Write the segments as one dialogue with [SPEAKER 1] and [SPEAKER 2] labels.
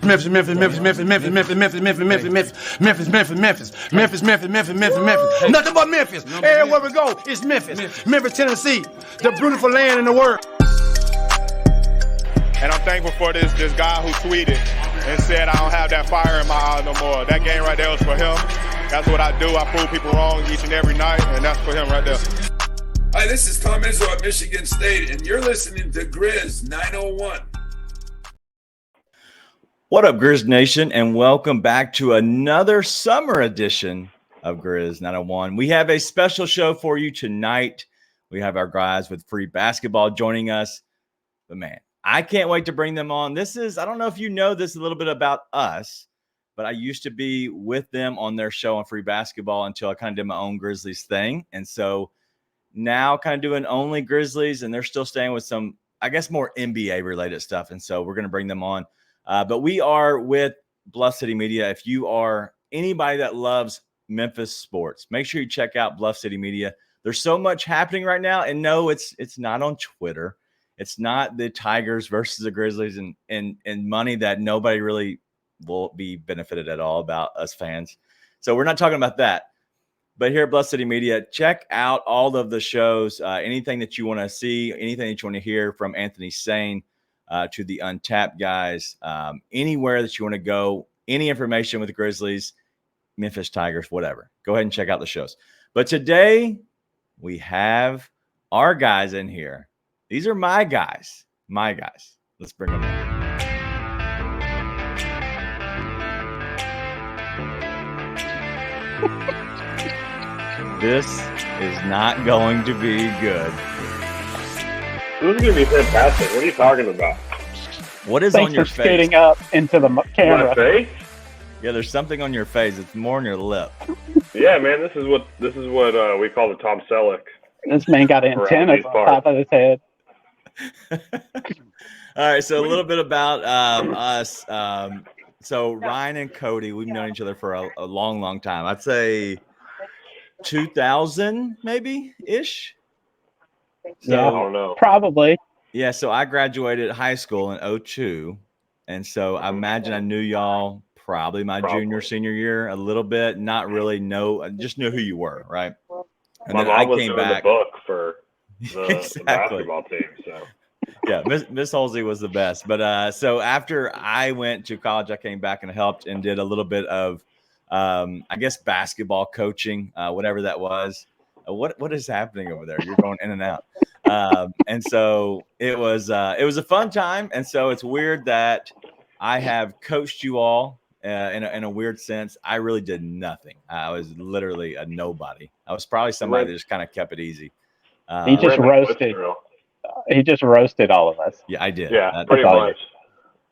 [SPEAKER 1] Memphis, Memphis, Memphis, Memphis, Memphis, Memphis, Memphis, Memphis, Memphis, Memphis, Memphis, Memphis, Memphis, Memphis, Memphis, Memphis, Memphis, Memphis. Nothing but Memphis. Everywhere we go, it's Memphis. Memphis, Tennessee, the beautiful land in the world.
[SPEAKER 2] And I'm thankful for this guy who tweeted and said I don't have that fire in my eyes no more. That game right there was for him. That's what I do. I prove people wrong each and every night, and that's for him right there.
[SPEAKER 3] Hi, this is Tom Izzo at Michigan State, and you're listening to Grizz 901.
[SPEAKER 4] What up, Grizz Nation, and welcome back to another summer edition of Grizz 901. We have a special show for you tonight. We have our guys with free basketball joining us. But man, I can't wait to bring them on. This is, I don't know if you know this a little bit about us, but I used to be with them on their show on free basketball until I kind of did my own Grizzlies thing. And so now kind of doing only Grizzlies, and they're still staying with some, I guess, more NBA related stuff. And so we're going to bring them on. But we are with Bluff City Media. If you are anybody that loves Memphis sports, make sure you check out Bluff City Media. There's so much happening right now. And no, it's not on Twitter. It's not the Tigers versus the Grizzlies and money that nobody really will be benefited at all about, us fans. So we're not talking about that. But here at Bluff City Media, check out all of the shows, anything that you want to see, anything that you want to hear from Anthony Sane, to the Untapped guys, anywhere that you want to go, any information with the Grizzlies, Memphis Tigers, whatever. Go ahead and check out the shows. But today we have our guys in here. These are my guys. My guys. Let's bring them in. This is not going to be good.
[SPEAKER 5] This is going to be fantastic. What are you talking about?
[SPEAKER 4] What is
[SPEAKER 6] Thanks
[SPEAKER 4] on your
[SPEAKER 6] for
[SPEAKER 4] face?
[SPEAKER 6] scooting up into the camera.
[SPEAKER 5] My face?
[SPEAKER 4] Yeah, there's something on your face. It's more on your lip.
[SPEAKER 5] Yeah, man. This is what we call the Tom Selleck.
[SPEAKER 6] This man got antennas on top of his head.
[SPEAKER 4] All right, so a little bit about us. So Ryan and Cody, we've known each other for a long, long time. I'd say 2000 maybe ish. So,
[SPEAKER 6] Yeah,
[SPEAKER 5] I don't know.
[SPEAKER 6] probably.
[SPEAKER 4] Yeah, so I graduated high school in 2002, and so I imagine I knew y'all probably my junior, senior year a little bit. Not really know, I just knew who you were, right? And
[SPEAKER 5] My
[SPEAKER 4] then
[SPEAKER 5] mom
[SPEAKER 4] I
[SPEAKER 5] was
[SPEAKER 4] came
[SPEAKER 5] doing
[SPEAKER 4] back.
[SPEAKER 5] the book for the
[SPEAKER 4] Exactly.
[SPEAKER 5] basketball team. So
[SPEAKER 4] Yeah, Miss Hulsey was the best. But so after I went to college, I came back and helped and did a little bit of, I guess, basketball coaching, whatever that was. What is happening over there? You're going in and out. And so it was a fun time. And so it's weird that I have coached you all in a weird sense. I really did nothing. I was literally a nobody. I was probably somebody that just kind of kept it easy.
[SPEAKER 6] He just roasted. He just roasted all of us.
[SPEAKER 4] Yeah, I did.
[SPEAKER 5] yeah,
[SPEAKER 4] That-
[SPEAKER 5] pretty
[SPEAKER 6] all
[SPEAKER 5] much.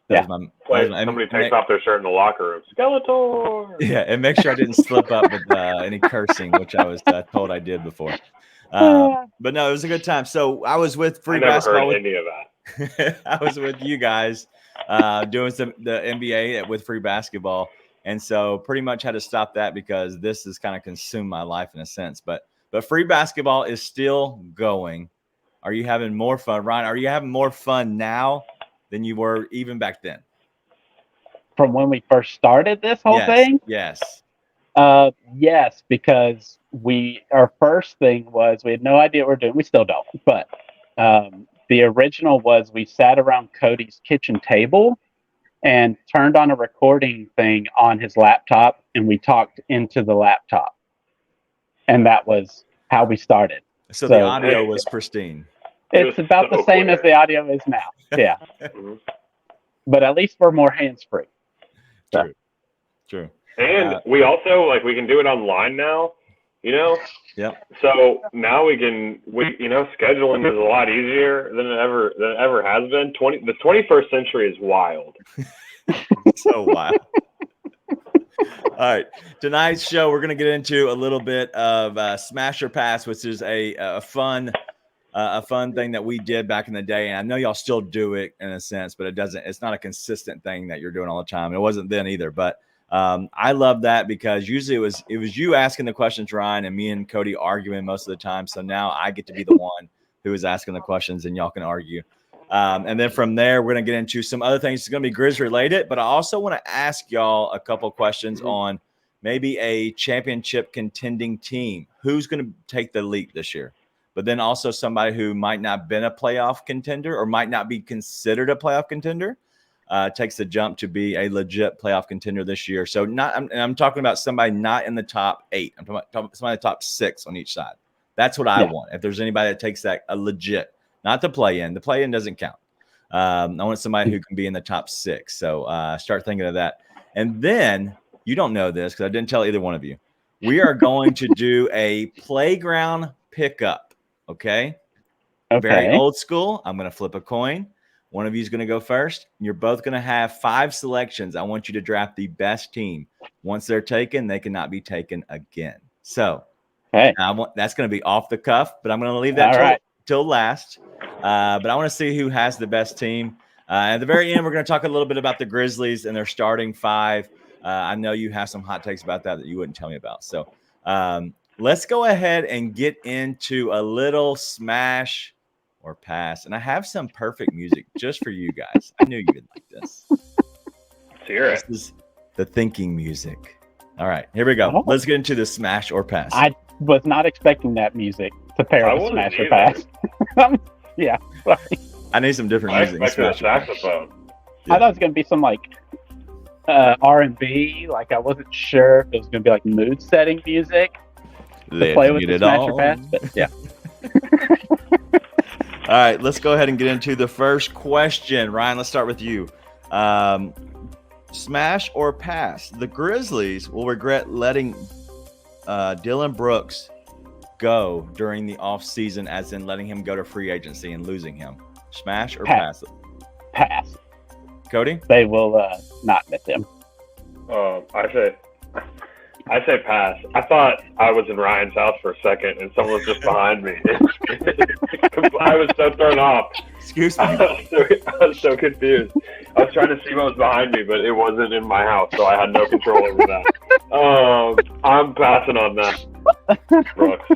[SPEAKER 4] that was my-
[SPEAKER 5] Somebody takes off their shirt in the locker room. Skeletor.
[SPEAKER 4] Yeah, and make sure I didn't slip up with any cursing, which I was told I did before. But no, it was a good time. So I was with free
[SPEAKER 5] I never
[SPEAKER 4] basketball.
[SPEAKER 5] heard any of that.
[SPEAKER 4] I was with you guys doing the NBA with free basketball, and so pretty much had to stop that because this has kind of consumed my life in a sense. But free basketball is still going. Are you having more fun, Ryan? Are you having more fun now than you were even back then?
[SPEAKER 6] From when we first started this whole thing?
[SPEAKER 4] Yes.
[SPEAKER 6] Yes, because our first thing was we had no idea what we're doing. We still don't. But the original was we sat around Cody's kitchen table and turned on a recording thing on his laptop, and we talked into the laptop. And that was how we started.
[SPEAKER 4] So the audio was pristine.
[SPEAKER 6] It's about the same as the audio is now. Yeah. But at least we're more hands-free.
[SPEAKER 4] True.
[SPEAKER 5] And we also we can do it online now.
[SPEAKER 4] Yep.
[SPEAKER 5] So now scheduling is a lot easier than it ever has been. The 21st century is wild.
[SPEAKER 4] So wild. All right. Tonight's show, we're going to get into a little bit of Smash or Pass, which is a fun thing that we did back in the day. And I know y'all still do it in a sense, but it's not a consistent thing that you're doing all the time. It wasn't then either, but I love that because usually it was you asking the questions, Ryan, and me and Cody arguing most of the time. So now I get to be the one who is asking the questions and y'all can argue. And then from there, we're going to get into some other things. It's going to be Grizz related, but I also want to ask y'all a couple questions on maybe a championship contending team. Who's going to take the leap this year? But then also somebody who might not have been a playoff contender or might not be considered a playoff contender takes the jump to be a legit playoff contender this year. So I'm talking about somebody not in the top 8. I'm talking about somebody in the top 6 on each side. That's what I want. If there's anybody that takes that, a legit, not the play-in. The play-in doesn't count. I want somebody who can be in the top 6. So start thinking of that. And then, you don't know this because I didn't tell either one of you. We are going to do a playground pickup, okay? Very old school. I'm going to flip a coin. One of you is going to go first. You're both going to have 5 selections. I want you to draft the best team. Once they're taken, they cannot be taken again. So that's going to be off the cuff, but I'm going to leave that till last. But I want to see who has the best team. At the very end, we're going to talk a little bit about the Grizzlies and their starting 5. I know you have some hot takes about that you wouldn't tell me about. So let's go ahead and get into a little smash or pass. And I have some perfect music just for you guys. I knew you would like this.
[SPEAKER 5] Let's hear it.
[SPEAKER 4] This is the thinking music. All right, here we go. Let's get into the smash or pass.
[SPEAKER 6] I was not expecting that music to pair with smash or pass. Yeah, sorry.
[SPEAKER 4] I need some different music.
[SPEAKER 5] I expected a saxophone.
[SPEAKER 6] Yeah. I thought it was going to be some like R&B. Like I wasn't sure if it was going to be like mood setting music to play with the smash or pass. But yeah.
[SPEAKER 4] All right, let's go ahead and get into the first question. Ryan, let's start with you. Smash or pass? The Grizzlies will regret letting Dillon Brooks go during the offseason, as in letting him go to free agency and losing him. Smash or pass?
[SPEAKER 6] Pass.
[SPEAKER 4] Cody?
[SPEAKER 6] They will not miss him.
[SPEAKER 5] I say pass. I thought I was in Ryan's house for a second and someone was just behind me. I was so thrown off.
[SPEAKER 4] Excuse me.
[SPEAKER 5] I was so confused. I was trying to see what was behind me, but it wasn't in my house, so I had no control over that. I'm passing on that. Brooks,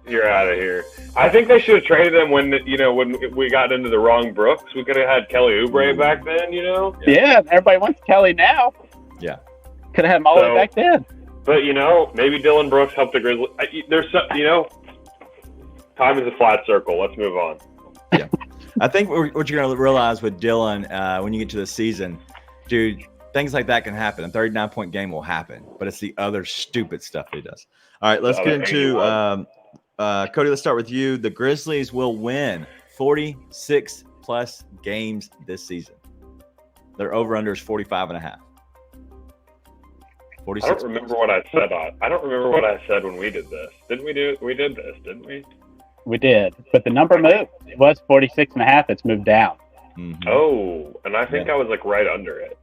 [SPEAKER 5] you're out of here. I think they should have traded him when we got into the wrong Brooks. We could have had Kelly Oubre back then,
[SPEAKER 6] Yeah, everybody wants Kelly now.
[SPEAKER 4] Yeah.
[SPEAKER 6] Could have had Molly back then.
[SPEAKER 5] But, maybe Dillon Brooks helped the Grizzlies. Time is a flat circle. Let's move on.
[SPEAKER 4] Yeah. I think what you're going to realize with Dillon when you get to the season, dude, things like that can happen. A 39-point game will happen, but it's the other stupid stuff he does. All right, let's get into Cody, let's start with you. The Grizzlies will win 46-plus games this season. Their over-under is 45.5. 46.
[SPEAKER 5] I don't remember what I said. I don't remember what I said when we did this. We did this, didn't we?
[SPEAKER 6] We did, but the number moved. It was 46.5. It's moved down.
[SPEAKER 4] Mm-hmm.
[SPEAKER 5] Oh, and I think I was like right under it.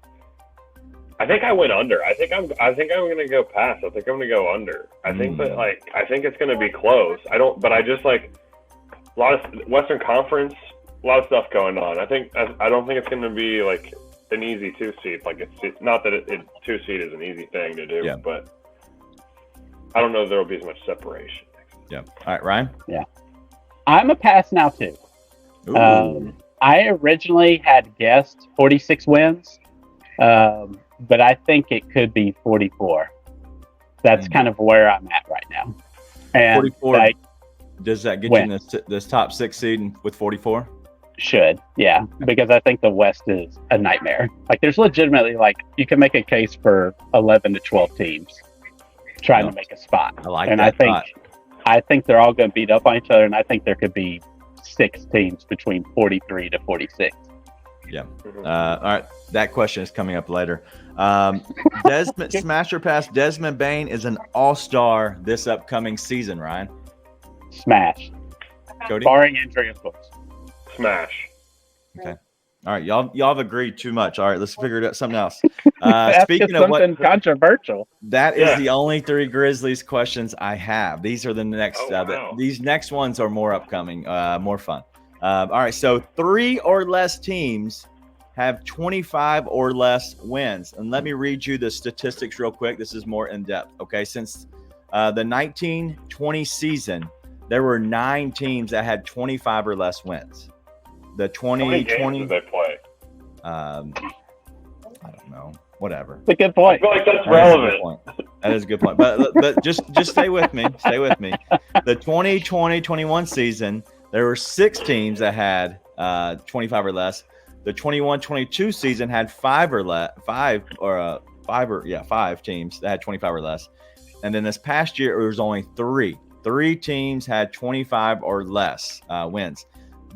[SPEAKER 5] I think I went under. I think I'm going to go pass. I think I'm going to go under. I think it's going to be close. I just like a lot of Western Conference, a lot of stuff going on. I don't think it's going to be like an easy 2 seed. Like it's not that 2 seed is an easy thing to do, but I don't know if there will be as much separation.
[SPEAKER 4] Yeah. All right, Ryan.
[SPEAKER 6] Yeah, I'm a pass now too. I originally had guessed 46 wins, but I think it could be 44. That's kind of where I'm at right now. And
[SPEAKER 4] 44. Does that get you in this top 6 seed with 44?
[SPEAKER 6] Should, yeah, because I think the West is a nightmare. Like, there's legitimately, like, you can make a case for 11 to 12 teams trying to make a spot.
[SPEAKER 4] I like
[SPEAKER 6] and
[SPEAKER 4] that.
[SPEAKER 6] I think they're all going to beat up on each other, and I think there could be 6 teams between 43 to 46.
[SPEAKER 4] Yeah. All right. That question is coming up later. Desmond Smash or pass? Desmond Bane is an all-star this upcoming season. Ryan.
[SPEAKER 6] Smash.
[SPEAKER 4] Cody.
[SPEAKER 6] Barring injury, of course.
[SPEAKER 5] Smash.
[SPEAKER 4] Okay. All right. Y'all have agreed too much. All right. Let's figure it out. Something else.
[SPEAKER 6] Speaking of something controversial.
[SPEAKER 4] That is the only 3 Grizzlies questions I have. These are the next. These next ones are more upcoming, more fun. All right. So 3 or less teams have 25 or less wins. And let me read you the statistics real quick. This is more in depth. Okay. Since the 1920 season, there were 9 teams that had 25 or less wins. the
[SPEAKER 5] How many games
[SPEAKER 4] 2020.
[SPEAKER 5] did they play?
[SPEAKER 4] I don't know. Whatever.
[SPEAKER 6] It's a good
[SPEAKER 5] I
[SPEAKER 6] point.
[SPEAKER 5] feel like that's
[SPEAKER 4] That is a good
[SPEAKER 5] relevant.
[SPEAKER 4] point. That is a good point. But just stay with me. Stay with me. The 2020-21 season, there were 6 teams that had 25 or less. The 21-22 season had 5 teams that had 25 or less. And then this past year, it was only 3. 3 teams had 25 or less wins.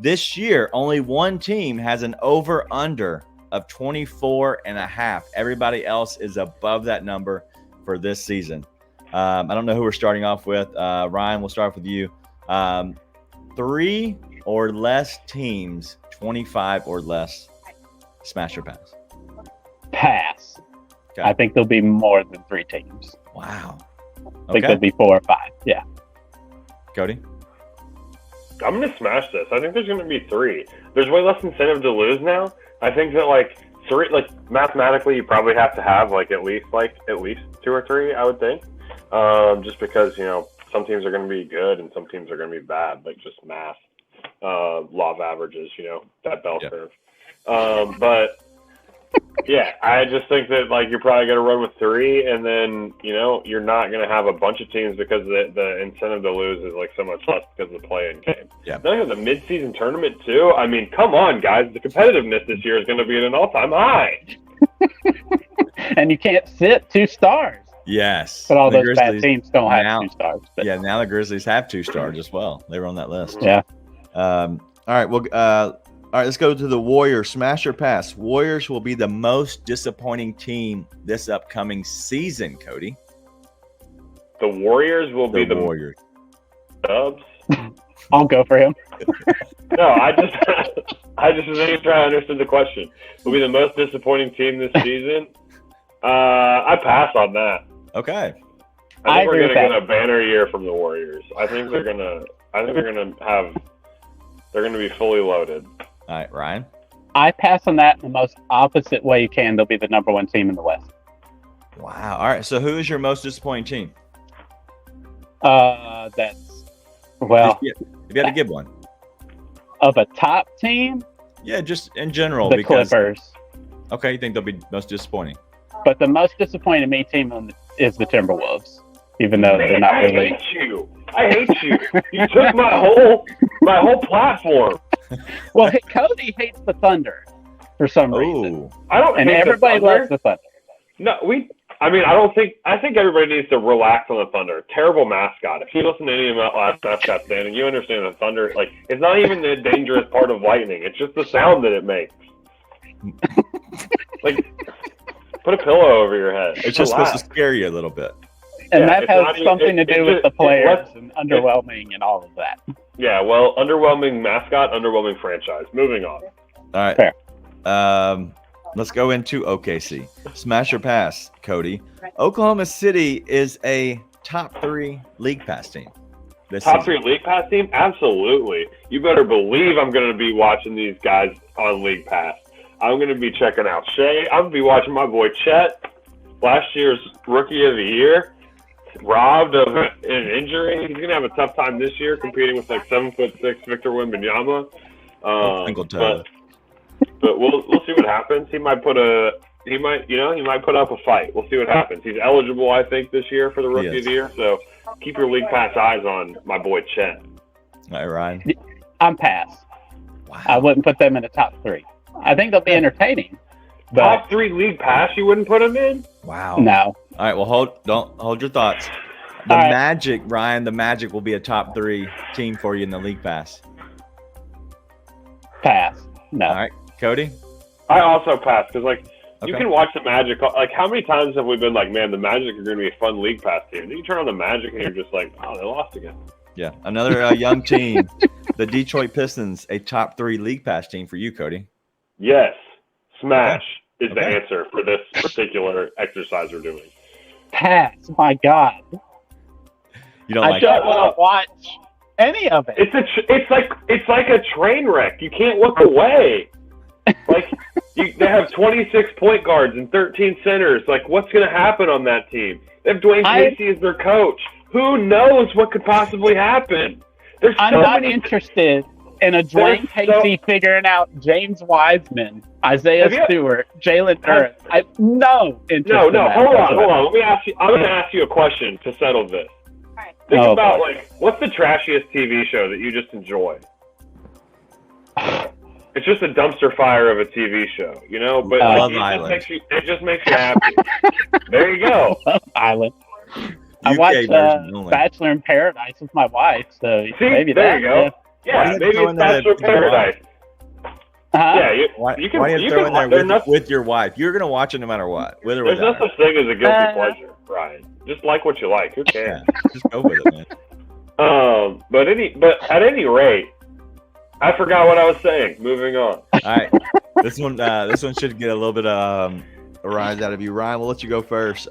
[SPEAKER 4] This year, only 1 team has an over-under of 24.5. Everybody else is above that number for this season. I don't know who we're starting off with. Ryan, we'll start with you. 3 or less teams, 25 or less, smash or pass?
[SPEAKER 6] Pass.
[SPEAKER 4] Okay.
[SPEAKER 6] I think there'll be more than 3 teams.
[SPEAKER 4] Wow.
[SPEAKER 6] I think there'll be 4 or 5. Yeah.
[SPEAKER 4] Cody?
[SPEAKER 5] I'm going to smash this. I think there's going to be 3. There's way less incentive to lose now. I think that mathematically you probably have to have at least 2 or 3, I would think. Just because, some teams are going to be good and some teams are going to be bad, just math, law of averages, that bell curve. But yeah, I just think that you're probably going to run with 3, and then you're not going to have a bunch of teams because the incentive to lose is so much less because of the play-in game.
[SPEAKER 4] Yeah.
[SPEAKER 5] Then you have the mid-season tournament too. I mean, come on, guys, the competitiveness this year is going to be at an all-time high.
[SPEAKER 6] And you can't sit 2 stars.
[SPEAKER 4] Yes.
[SPEAKER 6] But all
[SPEAKER 4] The
[SPEAKER 6] those bad
[SPEAKER 4] Grizzlies
[SPEAKER 6] teams don't have
[SPEAKER 4] now-
[SPEAKER 6] 2 stars. But
[SPEAKER 4] Yeah, now the Grizzlies have 2 stars as well. They were on that list.
[SPEAKER 6] yeah.
[SPEAKER 4] All right. Well, all right, let's go to the Warriors. Smash or pass? Warriors will be the most disappointing team this upcoming season, Cody.
[SPEAKER 5] The Warriors will be the
[SPEAKER 4] Warriors.
[SPEAKER 5] Dubs.
[SPEAKER 6] I'll go for him.
[SPEAKER 5] No, I just think I understood the question. Will be the most disappointing team this season. I pass on that.
[SPEAKER 4] Okay.
[SPEAKER 5] I think we're
[SPEAKER 6] agree
[SPEAKER 5] going to
[SPEAKER 6] with
[SPEAKER 5] get a banner year from the Warriors. I think they're going to be fully loaded.
[SPEAKER 4] All right, Ryan.
[SPEAKER 6] I pass on that in the most opposite way you can. They'll be the number 1 team in the West.
[SPEAKER 4] Wow. All right. So who is your most disappointing team?
[SPEAKER 6] That's, well,
[SPEAKER 4] If you had to give one.
[SPEAKER 6] of a top team,
[SPEAKER 4] Yeah, just in general.
[SPEAKER 6] the
[SPEAKER 4] because
[SPEAKER 6] Clippers.
[SPEAKER 4] Okay, you think they'll be most disappointing?
[SPEAKER 6] But the most disappointing to me team is the Timberwolves, even though they're not
[SPEAKER 5] I
[SPEAKER 6] really.
[SPEAKER 5] hate you. I hate you. You took my whole platform.
[SPEAKER 6] Well, Cody hates the Thunder for some reason,
[SPEAKER 4] Oh,
[SPEAKER 5] I don't
[SPEAKER 6] and
[SPEAKER 5] hate
[SPEAKER 6] everybody
[SPEAKER 5] the Thunder.
[SPEAKER 6] loves the Thunder.
[SPEAKER 5] No, I think everybody needs to relax on the Thunder. Terrible mascot. If you listen to any of that last mascot standing, you understand the Thunder. It's not even the dangerous part of lightning. It's just the sound that it makes. Put a pillow over your head.
[SPEAKER 4] it's just supposed to scare you a little bit.
[SPEAKER 6] And
[SPEAKER 5] Yeah,
[SPEAKER 6] that
[SPEAKER 5] it's
[SPEAKER 6] has
[SPEAKER 5] not even-
[SPEAKER 6] something to do with the
[SPEAKER 5] it's
[SPEAKER 6] players
[SPEAKER 5] less-
[SPEAKER 6] and underwhelming and all of that.
[SPEAKER 5] Yeah, well, underwhelming mascot, underwhelming franchise. Moving on.
[SPEAKER 4] All right.
[SPEAKER 6] Fair.
[SPEAKER 4] Let's go into OKC. Smash or pass, Cody. Oklahoma City is a top 3 league pass team. This
[SPEAKER 5] Top
[SPEAKER 4] season.
[SPEAKER 5] 3 League Pass team? Absolutely. You better believe I'm going to be watching these guys on League Pass. I'm going to be checking out Shea. I'm going to be watching my boy Chet, last year's Rookie of the Year, robbed of an injury. He's going to have a tough time this year competing with 7'6" Victor Wembanyama.
[SPEAKER 4] Twinkle toe.
[SPEAKER 5] But we'll see what happens. He might put up a fight. We'll see what happens. He's eligible, I think, this year for the Rookie of the Year. So keep your League Pass eyes on my boy Chet.
[SPEAKER 4] All right, Ryan.
[SPEAKER 6] I'm pass.
[SPEAKER 4] Wow.
[SPEAKER 6] I wouldn't put them in the top 3. I think they'll be entertaining, but
[SPEAKER 5] Top 3 League Pass, you wouldn't put him in?
[SPEAKER 4] Wow.
[SPEAKER 6] no.
[SPEAKER 4] All right. Well, hold your thoughts. The
[SPEAKER 6] All right.
[SPEAKER 4] Magic, Ryan. The Magic will be a top 3 team for you in the league pass.
[SPEAKER 6] Pass. No.
[SPEAKER 4] All right, Cody.
[SPEAKER 5] I also pass because you
[SPEAKER 4] Okay.
[SPEAKER 5] can watch the Magic. How many times have we been man, the Magic are going to be a fun League Pass team? Then you turn on the Magic and you're just oh, they lost again.
[SPEAKER 4] Yeah, another young team, the Detroit Pistons, a top 3 league pass team for you, Cody.
[SPEAKER 5] Yes, smash is the
[SPEAKER 4] Okay.
[SPEAKER 5] answer for this particular exercise we're doing.
[SPEAKER 6] Pass. My God.
[SPEAKER 4] You don't
[SPEAKER 6] I
[SPEAKER 4] like
[SPEAKER 6] don't
[SPEAKER 4] that?
[SPEAKER 6] want to watch any of it.
[SPEAKER 5] It's like a train wreck. You can't look away. They have 26 point guards and 13 centers. What's going to happen on that team? They have Dwayne Casey as their coach. Who knows what could possibly happen? There's
[SPEAKER 6] I'm
[SPEAKER 5] so
[SPEAKER 6] not
[SPEAKER 5] many.
[SPEAKER 6] interested And a Dwayne Casey figuring out James Wiseman, Isaiah Stewart, Jalen Hurts. No.
[SPEAKER 5] Hold on. Let me ask you. I'm going to ask you a question to settle this. Think about what's the trashiest TV show that you just enjoy? It's just a dumpster fire of a TV show, you know. But it just makes you happy. There you go.
[SPEAKER 6] Love Island. I watched Bachelor in Paradise with my wife, so maybe
[SPEAKER 5] there you go. Yeah, maybe it's Bachelor in Paradise. Yeah, you can throw in there
[SPEAKER 4] with your wife. You're gonna watch it no matter what.
[SPEAKER 5] There's no such thing as a guilty pleasure, Ryan. Just like what you like. Who cares?
[SPEAKER 4] Just go with it, man.
[SPEAKER 5] But at any rate, I forgot what I was saying. Moving on.
[SPEAKER 4] All right, this one should get a little bit of a rise out of you, Ryan. We'll let you go first.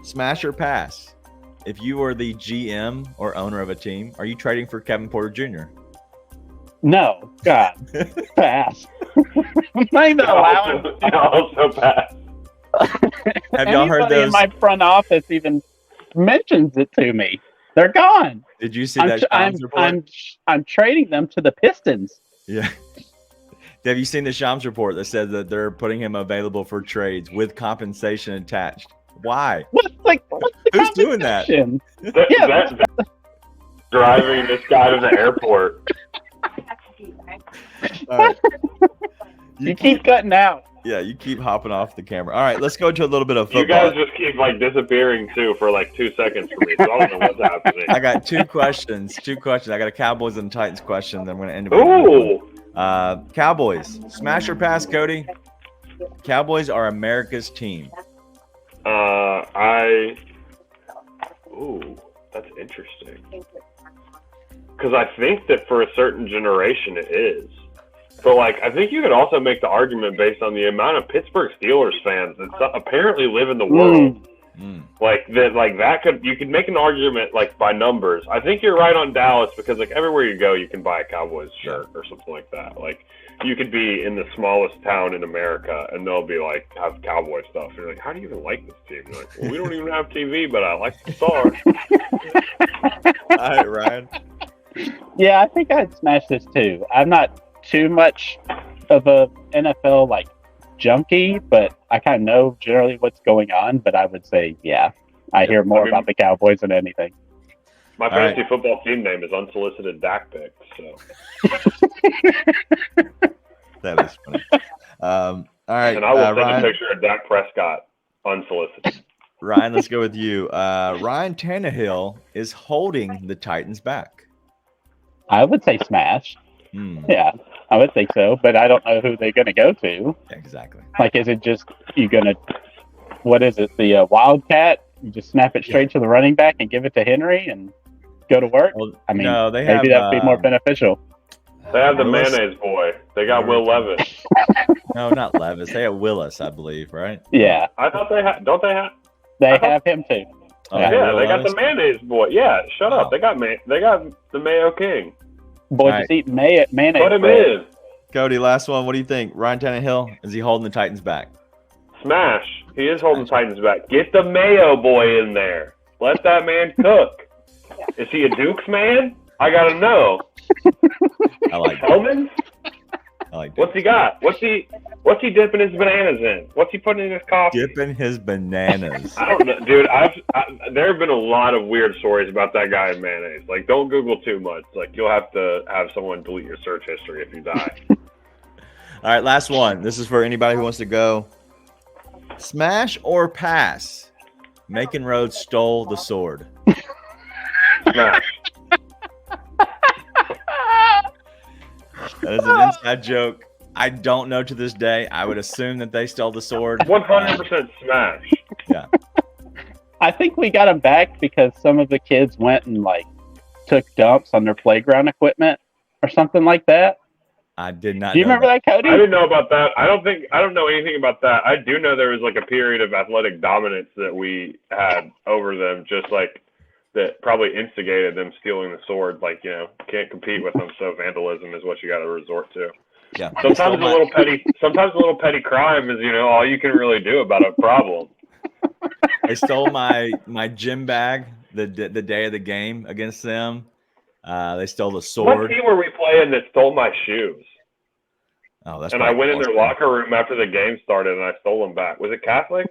[SPEAKER 4] Smash or pass? If you were the GM or owner of a team, are you trading for Kevin Porter Jr.?
[SPEAKER 6] No, God, pass. I'm not even allowing.
[SPEAKER 5] I also pass.
[SPEAKER 4] Have y'all heard those?
[SPEAKER 6] In my front office even mentions it to me. They're gone.
[SPEAKER 4] Did you see that?
[SPEAKER 6] I'm trading them to the Pistons.
[SPEAKER 4] Yeah. Have you seen the Shams report that said that they're putting him available for trades with compensation attached? Why?
[SPEAKER 6] What's
[SPEAKER 4] Who's doing that?
[SPEAKER 5] That's driving this guy to the airport.
[SPEAKER 4] Right.
[SPEAKER 6] You keep cutting out.
[SPEAKER 4] Yeah, you keep hopping off the camera. All right, let's go to a little bit of football.
[SPEAKER 5] You guys just keep disappearing too for 2 seconds for me. So I don't know what's happening.
[SPEAKER 4] I got two questions. I got a Cowboys and Titans question. Then I'm going to end it.
[SPEAKER 5] Ooh.
[SPEAKER 4] Cowboys, smash or pass, Cody? Cowboys are America's team.
[SPEAKER 5] That's interesting. Because I think that for a certain generation it is. But I think you could also make the argument based on the amount of Pittsburgh Steelers fans that apparently live in the world. You could make an argument by numbers. I think you're right on Dallas because everywhere you go you can buy a Cowboys shirt or something like that. You could be in the smallest town in America and they'll be have Cowboy stuff. And you're like, how do you even like this team? You're like, well, we don't even have TV, but I like the Stars.
[SPEAKER 4] All right, Ryan.
[SPEAKER 6] Yeah, I think I'd smash this too. I'm not too much of a NFL junkie, but I kind of know generally what's going on. But I would say, I hear more about the Cowboys than anything.
[SPEAKER 5] My fantasy football team name is Unsolicited Dak Picks. So
[SPEAKER 4] that is funny. All right,
[SPEAKER 5] and I will send
[SPEAKER 4] Ryan,
[SPEAKER 5] a picture of Dak Prescott unsolicited.
[SPEAKER 4] Ryan, let's go with you. Ryan Tannehill is holding the Titans back.
[SPEAKER 6] I would say smash. Yeah, I would think so, but I don't know who they're going to go to.
[SPEAKER 4] Exactly.
[SPEAKER 6] Is it just what is it, the Wildcat? You just snap it straight to the running back and give it to Henry and go to work?
[SPEAKER 4] Well,
[SPEAKER 6] no, maybe that would be more beneficial.
[SPEAKER 5] They have the mayonnaise boy. They got Will Levis.
[SPEAKER 4] No, not Levis. They have Willis, I believe, right?
[SPEAKER 6] Yeah.
[SPEAKER 5] I thought they have. Don't they have?
[SPEAKER 6] They have him too.
[SPEAKER 5] Oh, yeah, they got the mayonnaise boy. Yeah, shut up. They got the Mayo King.
[SPEAKER 6] Boy, just eat mayonnaise.
[SPEAKER 5] Put him in.
[SPEAKER 4] Cody, last one. What do you think? Ryan Tannehill, is he holding the Titans back?
[SPEAKER 5] Smash. He is holding Titans back. Get the Mayo boy in there. Let that man cook. Is he a Dukes man? I gotta know.
[SPEAKER 4] I like
[SPEAKER 5] Hellman's?
[SPEAKER 4] I like
[SPEAKER 5] What's he got? What's he dipping his bananas in? What's he putting in his coffee?
[SPEAKER 4] Dipping his bananas.
[SPEAKER 5] I don't know, dude. There have been a lot of weird stories about that guy in mayonnaise. Don't Google too much. You'll have to have someone delete your search history if you die.
[SPEAKER 4] All right, last one. This is for anybody who wants to go. Smash or pass? Macon Rhodes stole the sword.
[SPEAKER 5] Smash.
[SPEAKER 4] That is an inside joke. I don't know to this day. I would assume that they stole the sword.
[SPEAKER 5] 100% smash.
[SPEAKER 4] Yeah.
[SPEAKER 6] I think we got him back because some of the kids went and took dumps on their playground equipment or something like that.
[SPEAKER 4] I did not.
[SPEAKER 6] Do you remember that, Cody?
[SPEAKER 5] I didn't know about that. I don't know anything about that. I do know there was a period of athletic dominance that we had over them, just that probably instigated them stealing the sword. Can't compete with them, so vandalism is what you got to resort to.
[SPEAKER 4] Yeah.
[SPEAKER 5] Sometimes a little petty crime is all you can really do about a problem.
[SPEAKER 4] They stole my gym bag the day of the game against them, They stole the
[SPEAKER 5] What
[SPEAKER 4] sword.
[SPEAKER 5] team were we playing that stole my shoes?
[SPEAKER 4] Oh, that's
[SPEAKER 5] And I
[SPEAKER 4] probably
[SPEAKER 5] went in their
[SPEAKER 4] Elliston.
[SPEAKER 5] locker room after the game started, and I stole them back. Was it Catholic?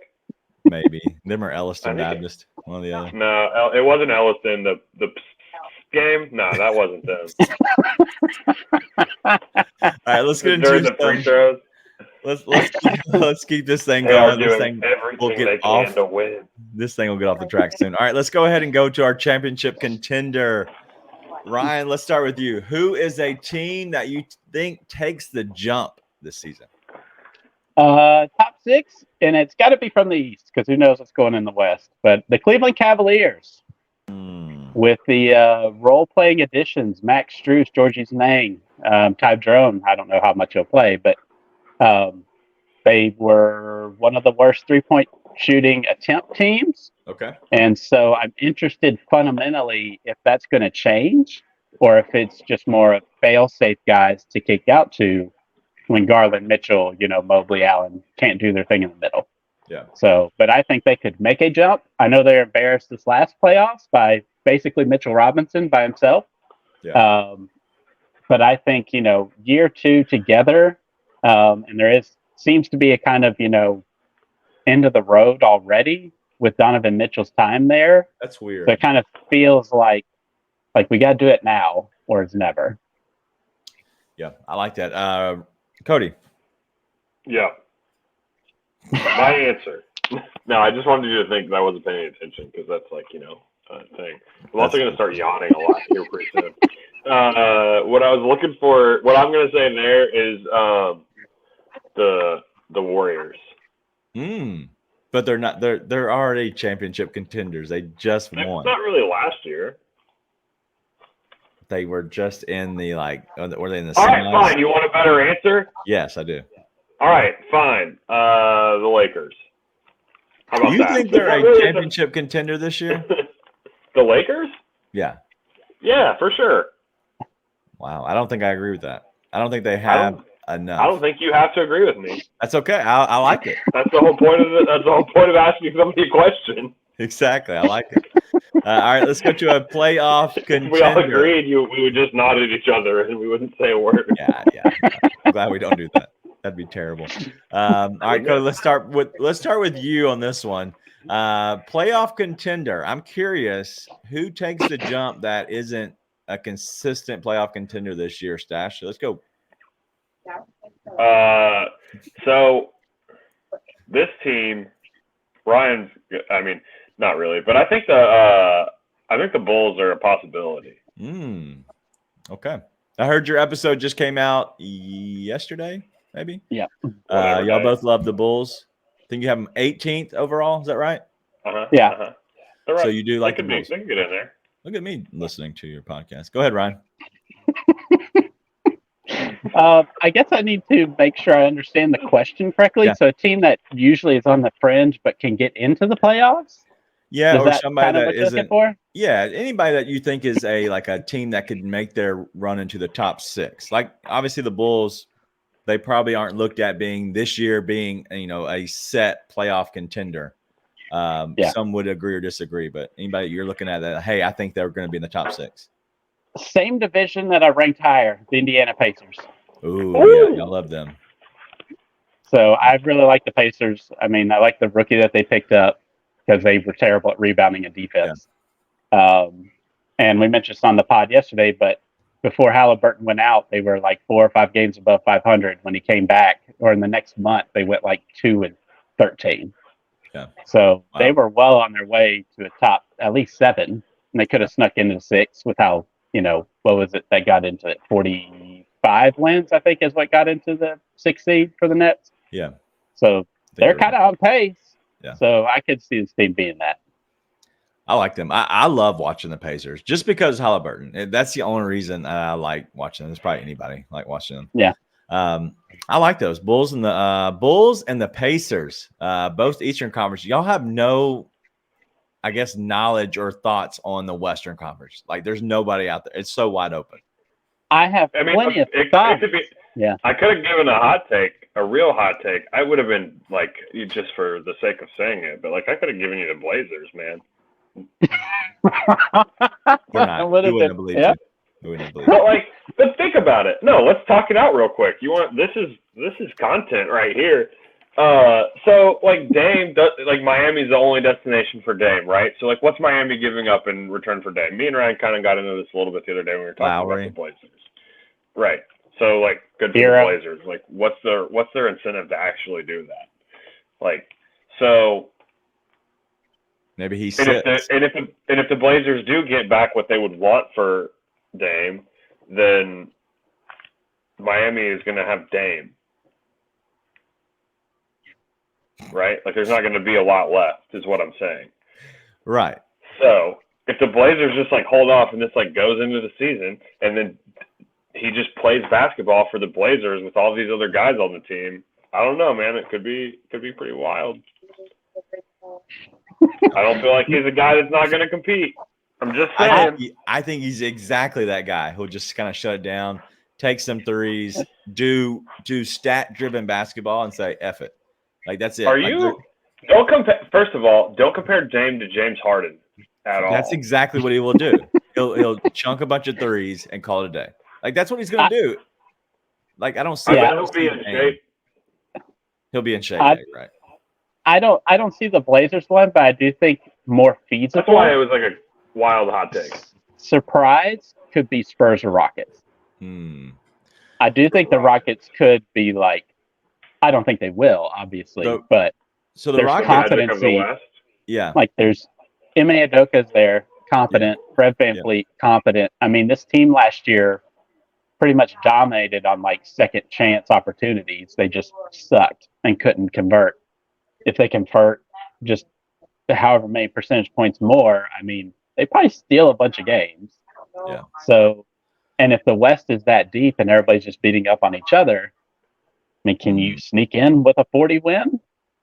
[SPEAKER 4] Maybe them or Elliston
[SPEAKER 5] I think
[SPEAKER 4] Baptist, one or the other.
[SPEAKER 5] No, it wasn't Elliston. The game? No, that wasn't them.
[SPEAKER 4] All right, let's get into
[SPEAKER 5] During the free
[SPEAKER 4] some.
[SPEAKER 5] throws.
[SPEAKER 4] Let's keep this thing
[SPEAKER 5] They are
[SPEAKER 4] going. This
[SPEAKER 5] doing
[SPEAKER 4] thing will
[SPEAKER 5] everything
[SPEAKER 4] get
[SPEAKER 5] they
[SPEAKER 4] off.
[SPEAKER 5] can to win.
[SPEAKER 4] This thing will get off the track soon. All right, let's go ahead and go to our championship contender. Ryan, let's start with you. Who is a team that you think takes the jump this season?
[SPEAKER 6] Top 6, and it's got to be from the East because who knows what's going in the West. But the Cleveland Cavaliers, with the role-playing additions, Max Strus, Georgie's Nang, Ty Drone. I don't know how much he'll play, but they were one of the worst three-point shooting attempt teams.
[SPEAKER 4] Okay.
[SPEAKER 6] And so I'm interested fundamentally if that's going to change or if it's just more of fail-safe guys to kick out to when Garland, Mitchell, Mobley, Allen can't do their thing in the middle.
[SPEAKER 4] Yeah.
[SPEAKER 6] So, but I think they could make a jump. I know they're embarrassed this last playoffs by basically Mitchell Robinson by himself.
[SPEAKER 4] Yeah.
[SPEAKER 6] But I think, year 2 together, and there seems to be a kind of, end of the road already with Donovan Mitchell's time there.
[SPEAKER 4] That's weird.
[SPEAKER 6] So it kind of feels like we got to do it now or it's never.
[SPEAKER 4] Yeah, I like that. Cody.
[SPEAKER 5] Yeah. My answer. No, I just wanted you to think that I wasn't paying attention because that's a thing. I'm also going to start yawning a lot here pretty soon. What I was looking for, what I'm going to say there is the Warriors.
[SPEAKER 4] But they're not. They're already championship contenders. They just won.
[SPEAKER 5] Not really last year.
[SPEAKER 4] They were just in the were they in the
[SPEAKER 5] All right,
[SPEAKER 4] semis?
[SPEAKER 5] fine. You want a better answer?
[SPEAKER 4] Yes, I do.
[SPEAKER 5] All right, fine. The Lakers. How about
[SPEAKER 4] You
[SPEAKER 5] that?
[SPEAKER 4] think they're
[SPEAKER 5] It's not
[SPEAKER 4] a
[SPEAKER 5] really
[SPEAKER 4] championship contender this year?
[SPEAKER 5] The Lakers?
[SPEAKER 4] Yeah.
[SPEAKER 5] Yeah, for sure.
[SPEAKER 4] Wow. I don't think I agree with that. I don't think they have enough.
[SPEAKER 5] I don't think you have to agree with me.
[SPEAKER 4] That's okay. I like it.
[SPEAKER 5] That's the whole point of That's the whole point of asking somebody a question.
[SPEAKER 4] Exactly. I like it. All right, let's go to a playoff contender.
[SPEAKER 5] We all agreed we would just nod at each other and we wouldn't say a word.
[SPEAKER 4] Yeah. I'm glad we don't do that. That'd be terrible. All right, Cody, let's start with you on this one. Playoff contender. I'm curious who takes the jump that isn't a consistent playoff contender this year, Stash. Let's go.
[SPEAKER 5] So this team, Ryan's. I mean, not really, but I think the Bulls are a possibility.
[SPEAKER 4] Okay. I heard your episode just came out yesterday, maybe.
[SPEAKER 6] Yeah.
[SPEAKER 4] Y'all both love the Bulls. I think you have them 18th overall. Is that right?
[SPEAKER 6] Yeah.
[SPEAKER 5] They're right.
[SPEAKER 4] So you do like the
[SPEAKER 5] they
[SPEAKER 4] Bulls.
[SPEAKER 5] can get in there.
[SPEAKER 4] Look at me listening to your podcast. Go ahead, Ryan.
[SPEAKER 6] I guess I need to make sure I understand the question correctly.
[SPEAKER 4] Yeah.
[SPEAKER 6] So a team that usually is on the fringe but can get into the playoffs?
[SPEAKER 4] Yeah,
[SPEAKER 6] Is
[SPEAKER 4] or
[SPEAKER 6] that
[SPEAKER 4] somebody
[SPEAKER 6] kind of
[SPEAKER 4] that
[SPEAKER 6] what you're looking
[SPEAKER 4] isn't.
[SPEAKER 6] for?
[SPEAKER 4] Yeah, anybody that you think is a team that could make their run into the top 6. Like obviously the Bulls, they probably aren't looked at being a set playoff contender. Some would agree or disagree, but anybody you're looking at that, hey, I think they're going to be in the top 6.
[SPEAKER 6] Same division that I ranked higher, the Indiana Pacers.
[SPEAKER 4] Ooh. Yeah, I love them.
[SPEAKER 6] So I really like the Pacers. I mean, I like the rookie that they picked up because they were terrible at rebounding and defense. Yeah. And we mentioned this on the pod yesterday, but before Halliburton went out, they were like 4 or 5 games above 500. When he came back, or in the next month, they went like 2-13.
[SPEAKER 4] Yeah.
[SPEAKER 6] So they were well on their way to a top at least 7, and they could have snuck into 6 with how, what was it that got into it? 45 wins, I think, is what got into the 6th seed for the Nets.
[SPEAKER 4] Yeah.
[SPEAKER 6] So they're kind of on pace.
[SPEAKER 4] Yeah.
[SPEAKER 6] So I could see this team being that.
[SPEAKER 4] I like them. I love watching the Pacers just because Halliburton. That's the only reason I like watching them. There's probably anybody like watching them.
[SPEAKER 6] Yeah.
[SPEAKER 4] I like those Bulls and the Pacers, both Eastern Conference. Y'all have no, I guess, knowledge or thoughts on the Western Conference. Like, there's nobody out there. It's so wide open.
[SPEAKER 6] I have plenty of thoughts. Yeah.
[SPEAKER 5] I could have given a real hot take. I would have been like, just for the sake of saying it, but like I could have given you the Blazers, man.
[SPEAKER 4] We're not. We wouldn't have believed you. believe.
[SPEAKER 5] But think about it. No, let's talk it out real quick. This is content right here. So like Dame, like Miami's the only destination for Dame, right? So like, what's Miami giving up in return for Dame? Me and Ryan kind of got into this a little bit the other day when we were talking about the Blazers. Right. So like, good for the Blazers. Like, what's their incentive to actually do that? Like, so
[SPEAKER 4] maybe he
[SPEAKER 5] sits. And if the Blazers do get back what they would want for Dame, then Miami is going to have Dame. Right? Like, there's not going to be a lot left, is what I'm saying.
[SPEAKER 4] Right.
[SPEAKER 5] So if the Blazers just like hold off and this like goes into the season, and then he just plays basketball for the Blazers with all these other guys on the team, I don't know, man. It could be pretty wild. I don't feel like he's a guy that's not going to compete. I'm just saying.
[SPEAKER 4] I think he's exactly that guy who'll just kind of shut it down, take some threes, do stat-driven basketball, and say, F it. Like, that's it.
[SPEAKER 5] Don't compare. First of all, don't compare Dame to James Harden at all.
[SPEAKER 4] That's exactly what he will do. He'll chunk a bunch of threes and call it a day. Like, that's what he's going to do. Like, I don't see that.
[SPEAKER 5] He'll be in shape.
[SPEAKER 4] He'll be in shape, right?
[SPEAKER 6] I don't see the Blazers one, but I do think more feasible.
[SPEAKER 5] That's why it was like a wild hot take.
[SPEAKER 6] Surprise could be Spurs or Rockets. I do think the Rockets could be like, I don't think they will, obviously, but
[SPEAKER 4] so the
[SPEAKER 6] there's
[SPEAKER 4] Rockets
[SPEAKER 6] competency.
[SPEAKER 5] Of the West?
[SPEAKER 4] Yeah.
[SPEAKER 6] Like there's Ime Udoka's there, competent. Yeah. Fred VanVleet, competent. I mean, this team last year pretty much dominated on like second chance opportunities. They just sucked and couldn't convert. If they convert just however many percentage points more, I mean, they probably steal a bunch of games.
[SPEAKER 4] Yeah.
[SPEAKER 6] So, and if the West is that deep and everybody's just beating up on each other, I mean, can you sneak in with a 40 win?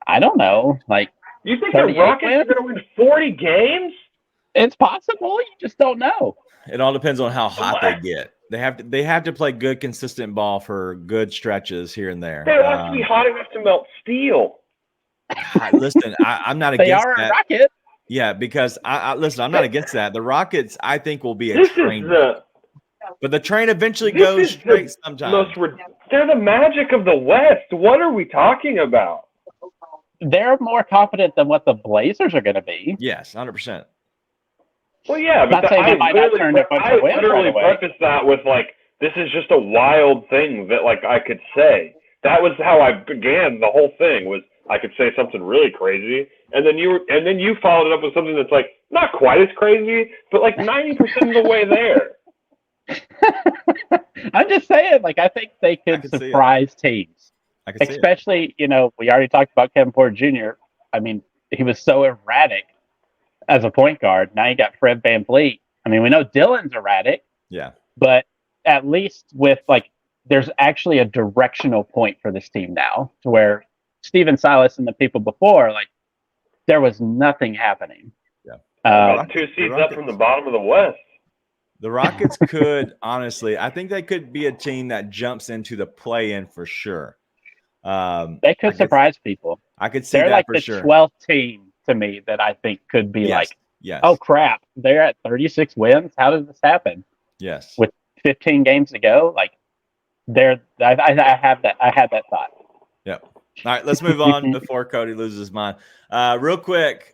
[SPEAKER 6] I don't know. Like,
[SPEAKER 5] you think the Rockets are going to win 40 games?
[SPEAKER 6] It's possible. You just don't know.
[SPEAKER 4] It all depends on how hot they get. They have to play good, consistent ball for good stretches here and there.
[SPEAKER 5] They have to be hot enough to melt steel.
[SPEAKER 4] Listen, I'm not against that.
[SPEAKER 6] They are a Rocket.
[SPEAKER 4] Yeah, because listen, I'm not against that. The Rockets, I think, will be a train wreck. But the train eventually goes straight sometimes.
[SPEAKER 5] They're the magic of the West. What are we talking about?
[SPEAKER 6] They're more confident than what the Blazers are going to be.
[SPEAKER 4] Yes, 100%.
[SPEAKER 5] Well, yeah, but I literally prefaced that with like, this is just a wild thing that like I could say. That was how I began the whole thing. Was I could say something really crazy, and then you followed it up with something that's like not quite as crazy, but like 90% of the way there.
[SPEAKER 6] I'm just saying, like, I think they could surprise teams. Especially, you know, we already talked about Kevin Porter Jr. I mean, he was so erratic as a point guard. Now you got Fred VanVleet. I mean, we know Dillon's erratic.
[SPEAKER 4] Yeah.
[SPEAKER 6] But at least with, like, there's actually a directional point for this team now, to where Steven Silas and the people before, like, there was nothing happening.
[SPEAKER 4] Yeah.
[SPEAKER 5] 2 seeds up from the bottom of the West.
[SPEAKER 4] The Rockets could, honestly, I think they could be a team that jumps into the play-in for sure.
[SPEAKER 6] They could surprise people.
[SPEAKER 4] I could see
[SPEAKER 6] that
[SPEAKER 4] like
[SPEAKER 6] for
[SPEAKER 4] sure.
[SPEAKER 6] They're like the 12th team to me that I think could be
[SPEAKER 4] yes.
[SPEAKER 6] Oh, crap, they're at 36 wins? How did this happen?
[SPEAKER 4] Yes.
[SPEAKER 6] With 15 games to go? Like, I had that thought.
[SPEAKER 4] Yep. All right, let's move on before Cody loses his mind. Real quick,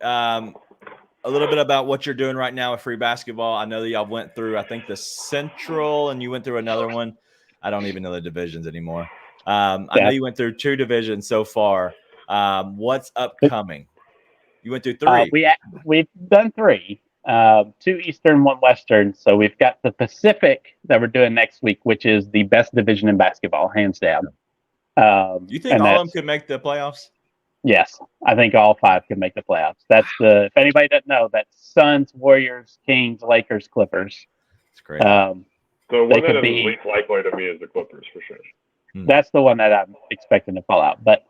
[SPEAKER 4] a little bit about what you're doing right now with free basketball. I know that y'all went through, I think, the Central, and you went through another one. I don't even know the divisions anymore. I know you went through 2 divisions so far. What's upcoming? You went through 3.
[SPEAKER 6] We've done 3. 2 Eastern, 1 Western. So we've got the Pacific that we're doing next week, which is the best division in basketball, hands down.
[SPEAKER 4] You think all of them could make the playoffs?
[SPEAKER 6] Yes, I think all 5 could make the playoffs. That's if anybody doesn't know, that's Suns, Warriors, Kings, Lakers, Clippers.
[SPEAKER 4] That's great.
[SPEAKER 5] So one that is least likely to me is the Clippers for sure.
[SPEAKER 6] That's the one that I'm expecting to fall out. But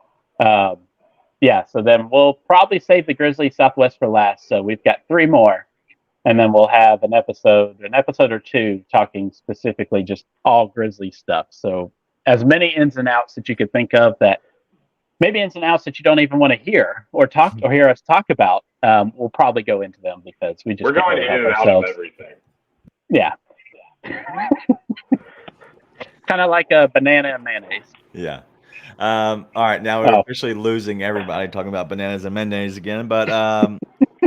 [SPEAKER 6] yeah, so then we'll probably save the Grizzlies Southwest for last. So we've got 3 more, and then we'll have an episode or 2 talking specifically just all Grizzly stuff. So as many ins and outs that you could think of, that maybe ins and outs that you don't even want to hear or hear us talk about, we'll probably go into them because we're
[SPEAKER 5] going in and out of everything.
[SPEAKER 6] Yeah. Kind of like a banana and mayonnaise.
[SPEAKER 4] Yeah. All right. Now we're officially losing everybody talking about bananas and mayonnaise again. But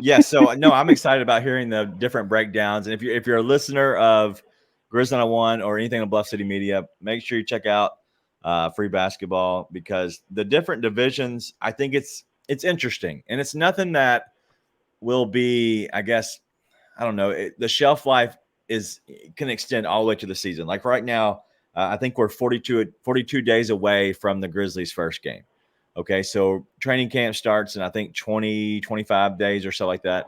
[SPEAKER 4] yeah, so no, I'm excited about hearing the different breakdowns. And if you're a listener of Grizz 901 or anything on Bluff City Media, make sure you check out Free Basketball, because the different divisions, I think it's interesting, and it's nothing that will be, I guess, I don't know. The shelf life can extend all the way to the season. Like right now, I think we're 42 days away from the Grizzlies' first game. Okay, so training camp starts in, I think, 25 days or so like that.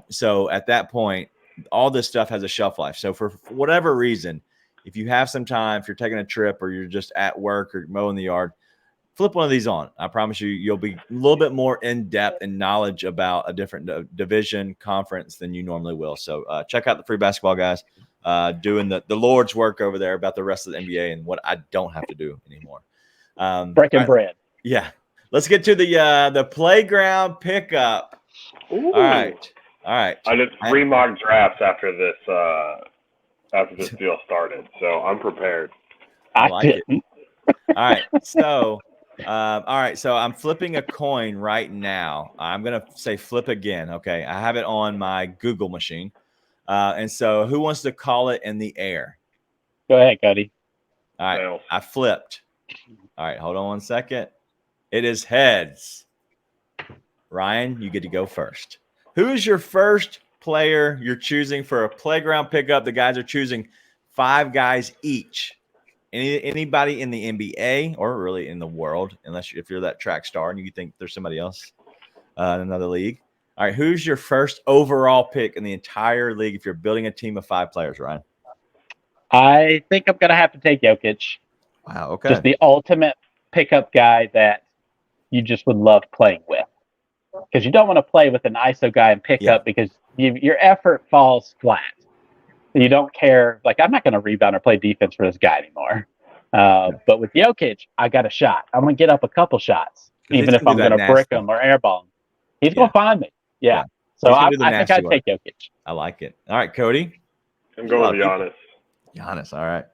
[SPEAKER 4] So at that point, all this stuff has a shelf life. So for whatever reason, if you have some time, if you're taking a trip or you're just at work or mowing the yard, flip one of these on. I promise you'll be a little bit more in depth and knowledge about a different division conference than you normally will. So check out the Free Basketball guys doing the Lord's work over there about the rest of the NBA and what I don't have to do anymore.
[SPEAKER 6] Breaking bread.
[SPEAKER 4] Yeah. Let's get to the playground pickup.
[SPEAKER 5] Ooh.
[SPEAKER 4] All right.
[SPEAKER 5] I did 3 mock drafts after this deal started, so I'm prepared.
[SPEAKER 4] I like it. All right. So I'm flipping a coin right now. I'm going to say flip again. Okay. I have it on my Google machine. And so who wants to call it in the air?
[SPEAKER 6] Go ahead, Cody.
[SPEAKER 4] All right. I flipped. All right. Hold on 1 second. It is heads. Ryan, you get to go first. Who is your first player you're choosing for a playground pickup? The guys are choosing 5 guys each. Anybody in the NBA or really in the world, if you're that track star and you think there's somebody else in another league. All right, who's your first overall pick in the entire league if you're building a team of 5 players, Ryan?
[SPEAKER 6] I think I'm going to have to take Jokic.
[SPEAKER 4] Wow, okay.
[SPEAKER 6] Just the ultimate pickup guy that you just would love playing with. Because you don't want to play with an ISO guy and pick up because your effort falls flat. You don't care. Like, I'm not going to rebound or play defense for this guy anymore. But with Jokic, I got a shot. I'm going to get up a couple shots, even if I'm going to brick him or airball him. He's going to find me. Yeah. So I think I'd take Jokic.
[SPEAKER 4] I like it. All right, Cody.
[SPEAKER 5] I'm going with Giannis.
[SPEAKER 4] Giannis, all right.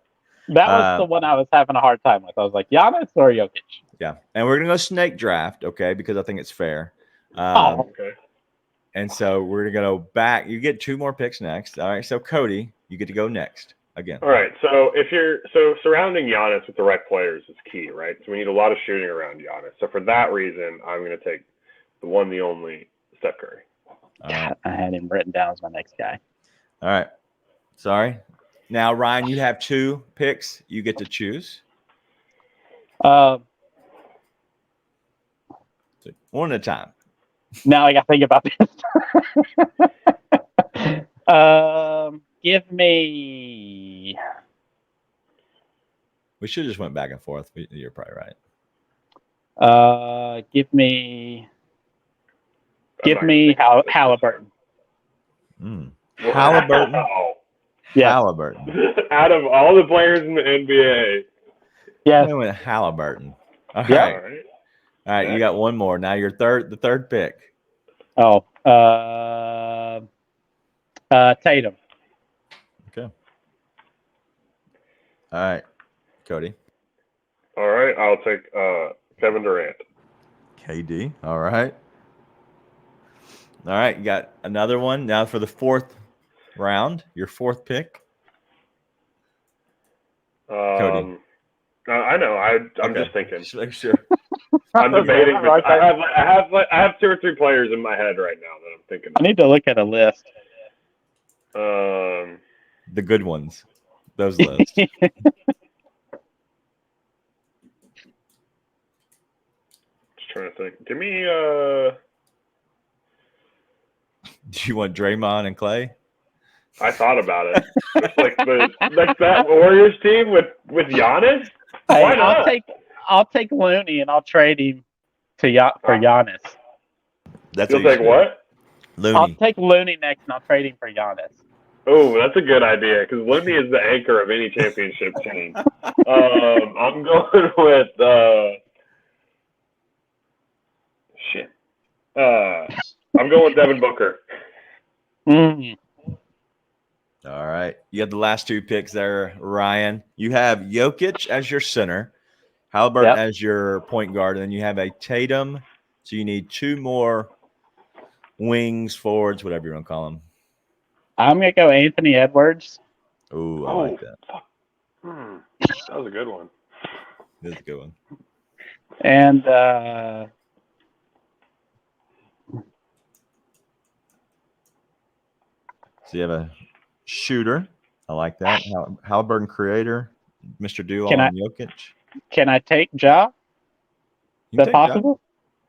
[SPEAKER 6] That was the one I was having a hard time with. I was like, Giannis or Jokic?
[SPEAKER 4] Yeah. And we're going to go snake draft, okay, because I think it's fair.
[SPEAKER 5] Okay.
[SPEAKER 4] And so we're going to go back. You get 2 more picks next. All right. So, Cody, you get to go next again.
[SPEAKER 5] All right. So surrounding Giannis with the right players is key, right? So we need a lot of shooting around Giannis. So for that reason, I'm going to take the one, the only Steph Curry.
[SPEAKER 6] God, I had him written down as my next guy.
[SPEAKER 4] All right. Sorry. Now, Ryan, you have 2 picks. You get to choose.
[SPEAKER 6] One
[SPEAKER 4] at a time.
[SPEAKER 6] Now I got to think about this. Give me.
[SPEAKER 4] We should have just went back and forth. You're probably right.
[SPEAKER 6] Give me Halliburton.
[SPEAKER 4] Halliburton.
[SPEAKER 5] Wow.
[SPEAKER 6] Yeah.
[SPEAKER 4] Halliburton.
[SPEAKER 5] Out of all the players in the NBA.
[SPEAKER 6] Yeah.
[SPEAKER 4] I went Halliburton. All right.
[SPEAKER 5] Yeah.
[SPEAKER 4] All right. You got 1 more. Now the third pick.
[SPEAKER 6] Oh. Tatum.
[SPEAKER 4] Okay. All right. Cody.
[SPEAKER 5] All right. I'll take Kevin Durant.
[SPEAKER 4] KD. All right. All right. You got another one. Now for the 4th round, your 4th pick. Cody.
[SPEAKER 5] I know. I'm just thinking.
[SPEAKER 4] Just make sure.
[SPEAKER 5] I'm debating. But I have 2 or 3 players in my head right now that I'm thinking.
[SPEAKER 6] I need to look at a list.
[SPEAKER 4] The good ones. Those lists. Do
[SPEAKER 5] trying to think. Give me.
[SPEAKER 4] Do you want Draymond and Clay?
[SPEAKER 5] I thought about it. It's like that Warriors team with Giannis.
[SPEAKER 6] Hey,
[SPEAKER 5] Why not?
[SPEAKER 6] I'll take Looney and I'll trade him for Giannis.
[SPEAKER 5] You'll take what?
[SPEAKER 4] Looney.
[SPEAKER 6] I'll take Looney next and I'll trade him for Giannis.
[SPEAKER 5] Oh, that's a good idea because Looney is the anchor of any championship team. I'm going with shit. I'm going with Devin Booker.
[SPEAKER 4] All right. You have the last two picks there, Ryan. You have Jokic as your center, Halliburton as your point guard, and then you have a Tatum. So you need two more wings, forwards, whatever you want to call them.
[SPEAKER 6] I'm going to go Anthony Edwards.
[SPEAKER 4] Ooh, I like that.
[SPEAKER 5] That was a good one.
[SPEAKER 4] That's a good one.
[SPEAKER 6] And
[SPEAKER 4] so you have a shooter. I like that. Halliburton creator, Mr. Duo
[SPEAKER 6] Can
[SPEAKER 4] on
[SPEAKER 6] I-
[SPEAKER 4] Jokic.
[SPEAKER 6] can I take Ja?
[SPEAKER 4] You
[SPEAKER 6] Is
[SPEAKER 4] can
[SPEAKER 6] that
[SPEAKER 4] take Ja.
[SPEAKER 6] possible?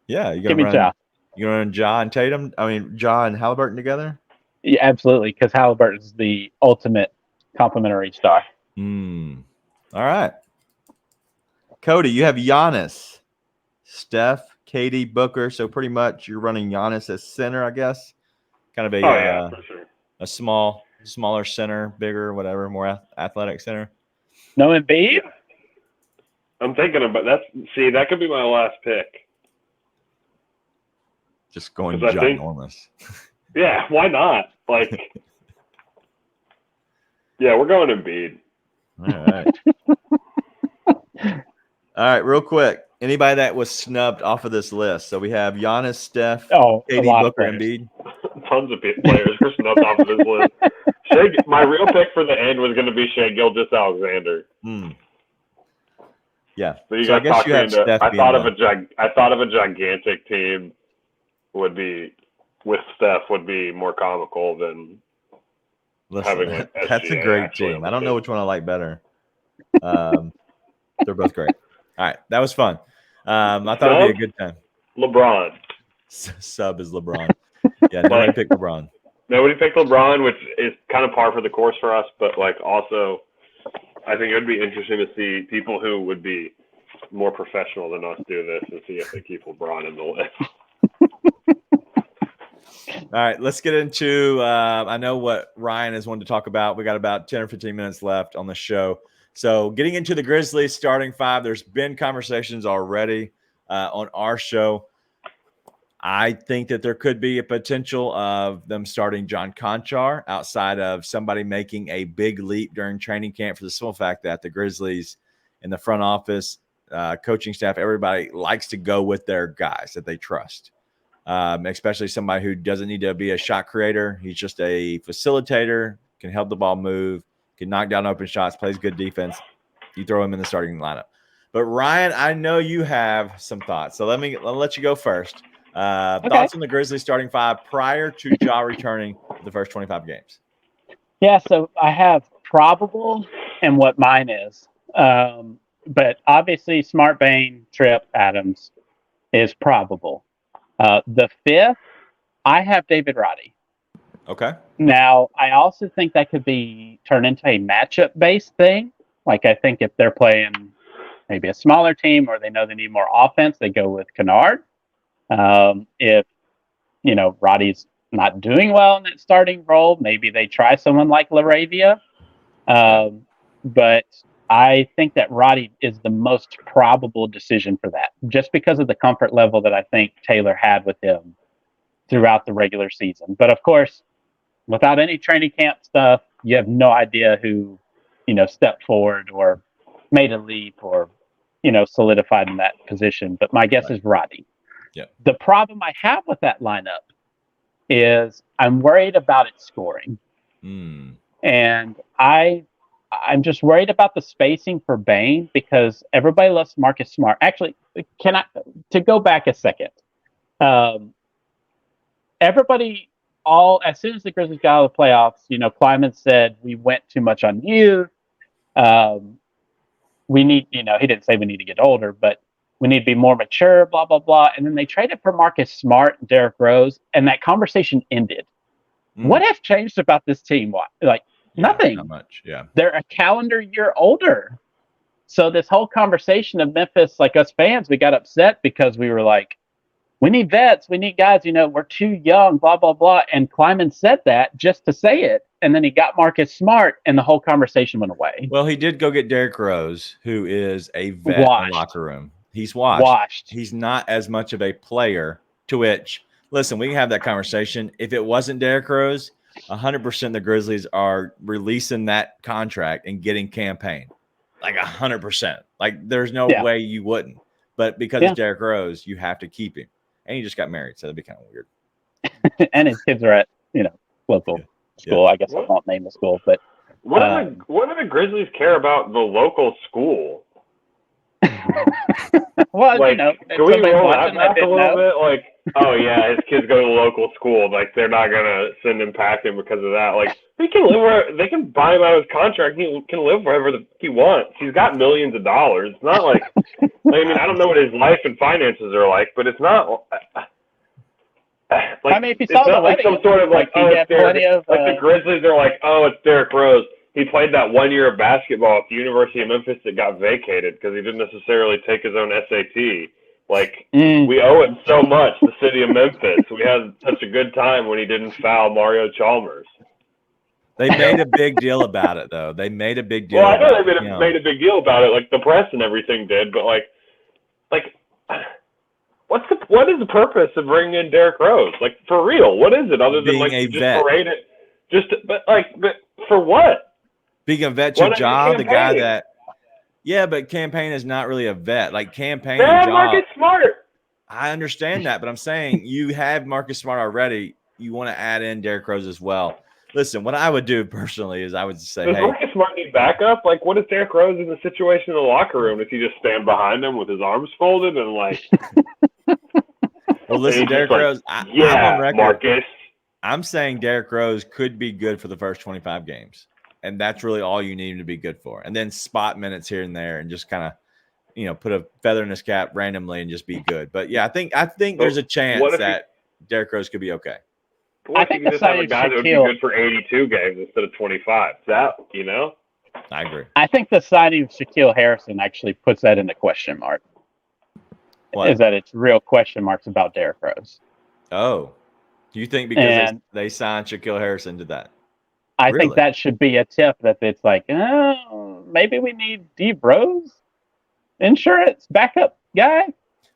[SPEAKER 4] Yeah, you
[SPEAKER 6] Give me Ja.
[SPEAKER 4] You run Ja and Tatum. I mean, Ja and Halliburton together.
[SPEAKER 6] Yeah, absolutely, because Halliburton's the ultimate complementary star.
[SPEAKER 4] All right. Cody, you have Giannis, Steph, KD, Booker. So pretty much you're running Giannis as center, I guess. Kind of a
[SPEAKER 5] for sure.
[SPEAKER 4] a smaller center, bigger, whatever, more athletic center.
[SPEAKER 6] No Embiid?
[SPEAKER 5] I'm thinking about that. See, that could be my last pick.
[SPEAKER 4] Just going
[SPEAKER 5] 'Cause I think-
[SPEAKER 4] ginormous.
[SPEAKER 5] Yeah, why not? Like, yeah, we're going Embiid.
[SPEAKER 4] All right. All right, real quick. Anybody that was snubbed off of this list? So we have Giannis, Steph,
[SPEAKER 6] Oh, a
[SPEAKER 4] KD,
[SPEAKER 6] lot of
[SPEAKER 4] Booker,
[SPEAKER 6] players.
[SPEAKER 4] Embiid.
[SPEAKER 5] Tons of players were snubbed off of this list. My real pick for the end was going to be Shea Gilgeous-Alexander.
[SPEAKER 4] Yeah.
[SPEAKER 5] So you
[SPEAKER 4] I
[SPEAKER 5] guys
[SPEAKER 4] guess
[SPEAKER 5] talked
[SPEAKER 4] you
[SPEAKER 5] me
[SPEAKER 4] have
[SPEAKER 5] into.
[SPEAKER 4] Steph
[SPEAKER 5] I
[SPEAKER 4] being
[SPEAKER 5] thought
[SPEAKER 4] the-
[SPEAKER 5] of a gigantic team would be with Steph would be more comical than having like
[SPEAKER 4] that's a
[SPEAKER 5] SGA
[SPEAKER 4] great
[SPEAKER 5] actually
[SPEAKER 4] team.
[SPEAKER 5] on the
[SPEAKER 4] I don't know
[SPEAKER 5] team.
[SPEAKER 4] which one I like better. They're both great. All right, that was fun. I thought it'd be a good time.
[SPEAKER 5] LeBron.
[SPEAKER 4] Sub is LeBron. Yeah, nobody picked LeBron.
[SPEAKER 5] Nobody picked LeBron, which is kind of par for the course for us. But like also, I think it would be interesting to see people who would be more professional than us do this and see if they keep LeBron in the list.
[SPEAKER 4] All right, let's get into I know what Ryan has wanted to talk about. We got about 10 or 15 minutes left on the show. So getting into the Grizzlies starting five, there's been conversations already on our show. I think that there could be a potential of them starting John Conchar outside of somebody making a big leap during training camp for the simple fact that the Grizzlies in the front office, coaching staff, everybody likes to go with their guys that they trust. Especially somebody who doesn't need to be a shot creator. He's just a facilitator, can help the ball move, can knock down open shots, plays good defense. You throw him in the starting lineup. But Ryan, I know you have some thoughts. So I'll let you go first. Thoughts on the Grizzlies starting five prior to Ja returning for the first 25 games?
[SPEAKER 6] Yeah, so I have probable and what mine is. But obviously Smart, Bain, Tripp, Adams is probable. The fifth, I have David Roddy.
[SPEAKER 4] Okay.
[SPEAKER 6] Now, I also think that could be turned into a matchup-based thing. Like, I think if they're playing maybe a smaller team or they know they need more offense, they go with Kennard. If, Roddy's not doing well in that starting role, maybe they try someone like LaRavia. But I think that Roddy is the most probable decision for that, just because of the comfort level that I think Taylor had with him throughout the regular season. But of course, without any training camp stuff, you have no idea who, stepped forward or made a leap or, solidified in that position. But my guess is Roddy.
[SPEAKER 4] Yeah.
[SPEAKER 6] The problem I have with that lineup is I'm worried about its scoring. And I'm just worried about the spacing for Bain because everybody loves Marcus Smart. Actually, to go back a second, everybody, as soon as the Grizzlies got out of the playoffs, Kleiman said, we went too much on youth. We need, he didn't say we need to get older, but we need to be more mature, blah, blah, blah. And then they traded for Marcus Smart and Derrick Rose, and that conversation ended. What has changed about this team? Nothing.
[SPEAKER 4] Not much, yeah.
[SPEAKER 6] They're a calendar year older. So this whole conversation of Memphis, like us fans, we got upset because we were like, we need vets, we need guys, we're too young, blah, blah, blah. And Kleiman said that just to say it. And then he got Marcus Smart and the whole conversation went away.
[SPEAKER 4] Well, he did go get Derrick Rose, who is a vet in the locker room. He's washed. He's not as much of a player, to which, listen, we can have that conversation. If it wasn't Derrick Rose, 100% the Grizzlies are releasing that contract and getting Campaign. Like 100%. Like there's no way you wouldn't. But because it's Derrick Rose, you have to keep him. And he just got married, so that'd be kind of weird.
[SPEAKER 6] And his kids are at, local school. I guess I won't name the school, but
[SPEAKER 5] what do the Grizzlies care about the local school?
[SPEAKER 6] well,
[SPEAKER 5] like, can we roll that back a little bit? Like, oh yeah, his kids go to local school. Like, they're not gonna send him packing because of that. Like, he can live where they can buy him out of his contract. He can live wherever he wants. He's got millions of dollars. It's not like, I don't know what his life and finances are like, but it's not. Like,
[SPEAKER 6] if you saw the
[SPEAKER 5] like some sort of like, it's Derrick. Like the Grizzlies are like, oh, it's Derrick Rose. He played that 1 year of basketball at the University of Memphis that got vacated because he didn't necessarily take his own SAT. Like, we owe him so much, the city of Memphis. We had such a good time when he didn't foul Mario Chalmers.
[SPEAKER 4] They made a big deal about it, though. They made a big deal.
[SPEAKER 5] Well, I know they made a big deal about it, like the press and everything did. But like, what is the purpose of bringing in Derrick Rose? Like, for real, what is it other than like just parade it? But for what?
[SPEAKER 4] Being a vet to Ja, the guy that, but Campaign is not really a vet. Like Campaign,
[SPEAKER 5] Marcus Smart.
[SPEAKER 4] I understand that, but I'm saying you have Marcus Smart already. You want to add in Derrick Rose as well. Listen, what I would do personally is I would say,
[SPEAKER 5] does Marcus Smart need backup? Like, what is Derrick Rose in the situation in the locker room? Does he just stand behind him with his arms folded and like?
[SPEAKER 4] Well, listen, Derrick Rose. I'm on record.
[SPEAKER 5] Marcus.
[SPEAKER 4] I'm saying Derrick Rose could be good for the first 25 games. And that's really all you need him to be good for. And then spot minutes here and there and just kind of, put a feather in his cap randomly and just be good. But yeah, I think there's a chance that Derrick Rose could be okay.
[SPEAKER 5] I think you just have a guy that would be good for 82 games instead of 25. That,
[SPEAKER 4] I agree.
[SPEAKER 6] I think the signing of Shaquille Harrison actually puts that into question mark.
[SPEAKER 4] What?
[SPEAKER 6] Is that it's real question marks about Derrick Rose.
[SPEAKER 4] Oh. Do you think because they signed Shaquille Harrison to that?
[SPEAKER 6] I think that should be a tip that it's like, oh, maybe we need Steve Rose insurance backup guy.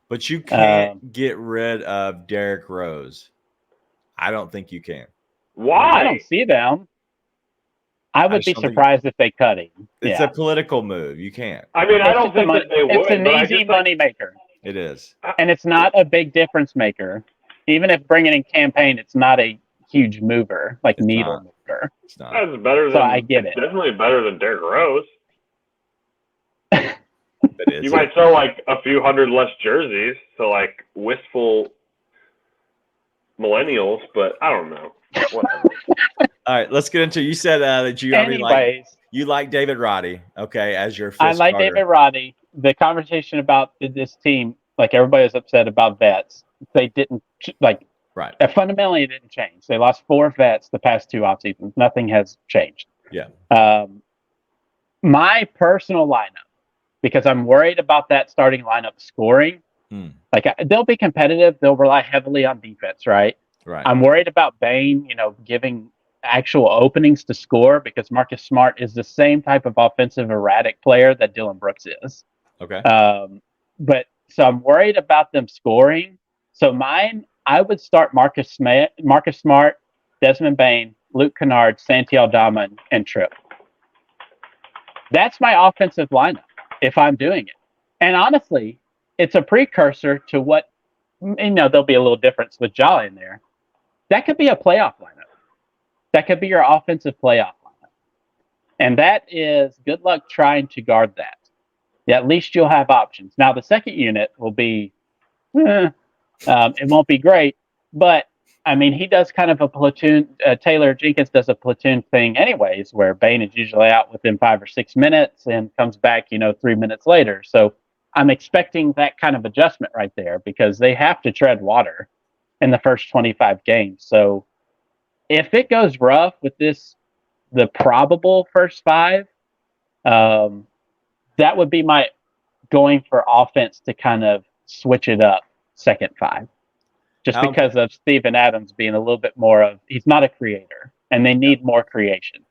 [SPEAKER 4] But you can't get rid of Derrick Rose. I don't think you can.
[SPEAKER 5] Why?
[SPEAKER 6] I don't see them. I would be surprised if they cut him.
[SPEAKER 4] It's a political move. You can't.
[SPEAKER 5] I don't think that they would.
[SPEAKER 6] It's an easy money maker.
[SPEAKER 4] It is.
[SPEAKER 6] And it's not a big difference maker. Even if bringing in Campaign, it's not a huge mover, like it's needle mover.
[SPEAKER 4] It's not.
[SPEAKER 5] That's better than, I get it. Definitely better than Derrick Rose. You might sell like a few hundred less jerseys to like wistful millennials, but I don't know. Whatever.
[SPEAKER 4] All right, let's get into. You said that you like David Roddy, okay, as your fifth
[SPEAKER 6] I like
[SPEAKER 4] starter.
[SPEAKER 6] David Roddy. The conversation about this team, like everybody was upset about vets. They didn't
[SPEAKER 4] right.
[SPEAKER 6] Fundamentally, it didn't change. They lost 4 vets the past 2 off seasons. Nothing has changed.
[SPEAKER 4] Yeah.
[SPEAKER 6] My personal lineup, because I'm worried about that starting lineup scoring. Like they'll be competitive. They'll rely heavily on defense, right?
[SPEAKER 4] Right.
[SPEAKER 6] I'm worried about Bane, giving actual openings to score because Marcus Smart is the same type of offensive erratic player that Dillon Brooks is.
[SPEAKER 4] Okay.
[SPEAKER 6] So I'm worried about them scoring. So I would start Marcus Smart, Desmond Bane, Luke Kennard, Santi Aldama, and Tripp. That's my offensive lineup if I'm doing it. And honestly, it's a precursor to what, there'll be a little difference with Ja in there. That could be a playoff lineup. That could be your offensive playoff lineup. And that is good luck trying to guard that. At least you'll have options. Now, the second unit will be, it won't be great, but he does kind of a platoon. Taylor Jenkins does a platoon thing anyways, where Bane is usually out within 5 or 6 minutes and comes back, 3 minutes later. So I'm expecting that kind of adjustment right there because they have to tread water in the first 25 games. So if it goes rough with the probable first 5, that would be my going for offense to kind of switch it up second 5. Just because of Steven Adams being a little bit more of, he's not a creator, and they need more creation.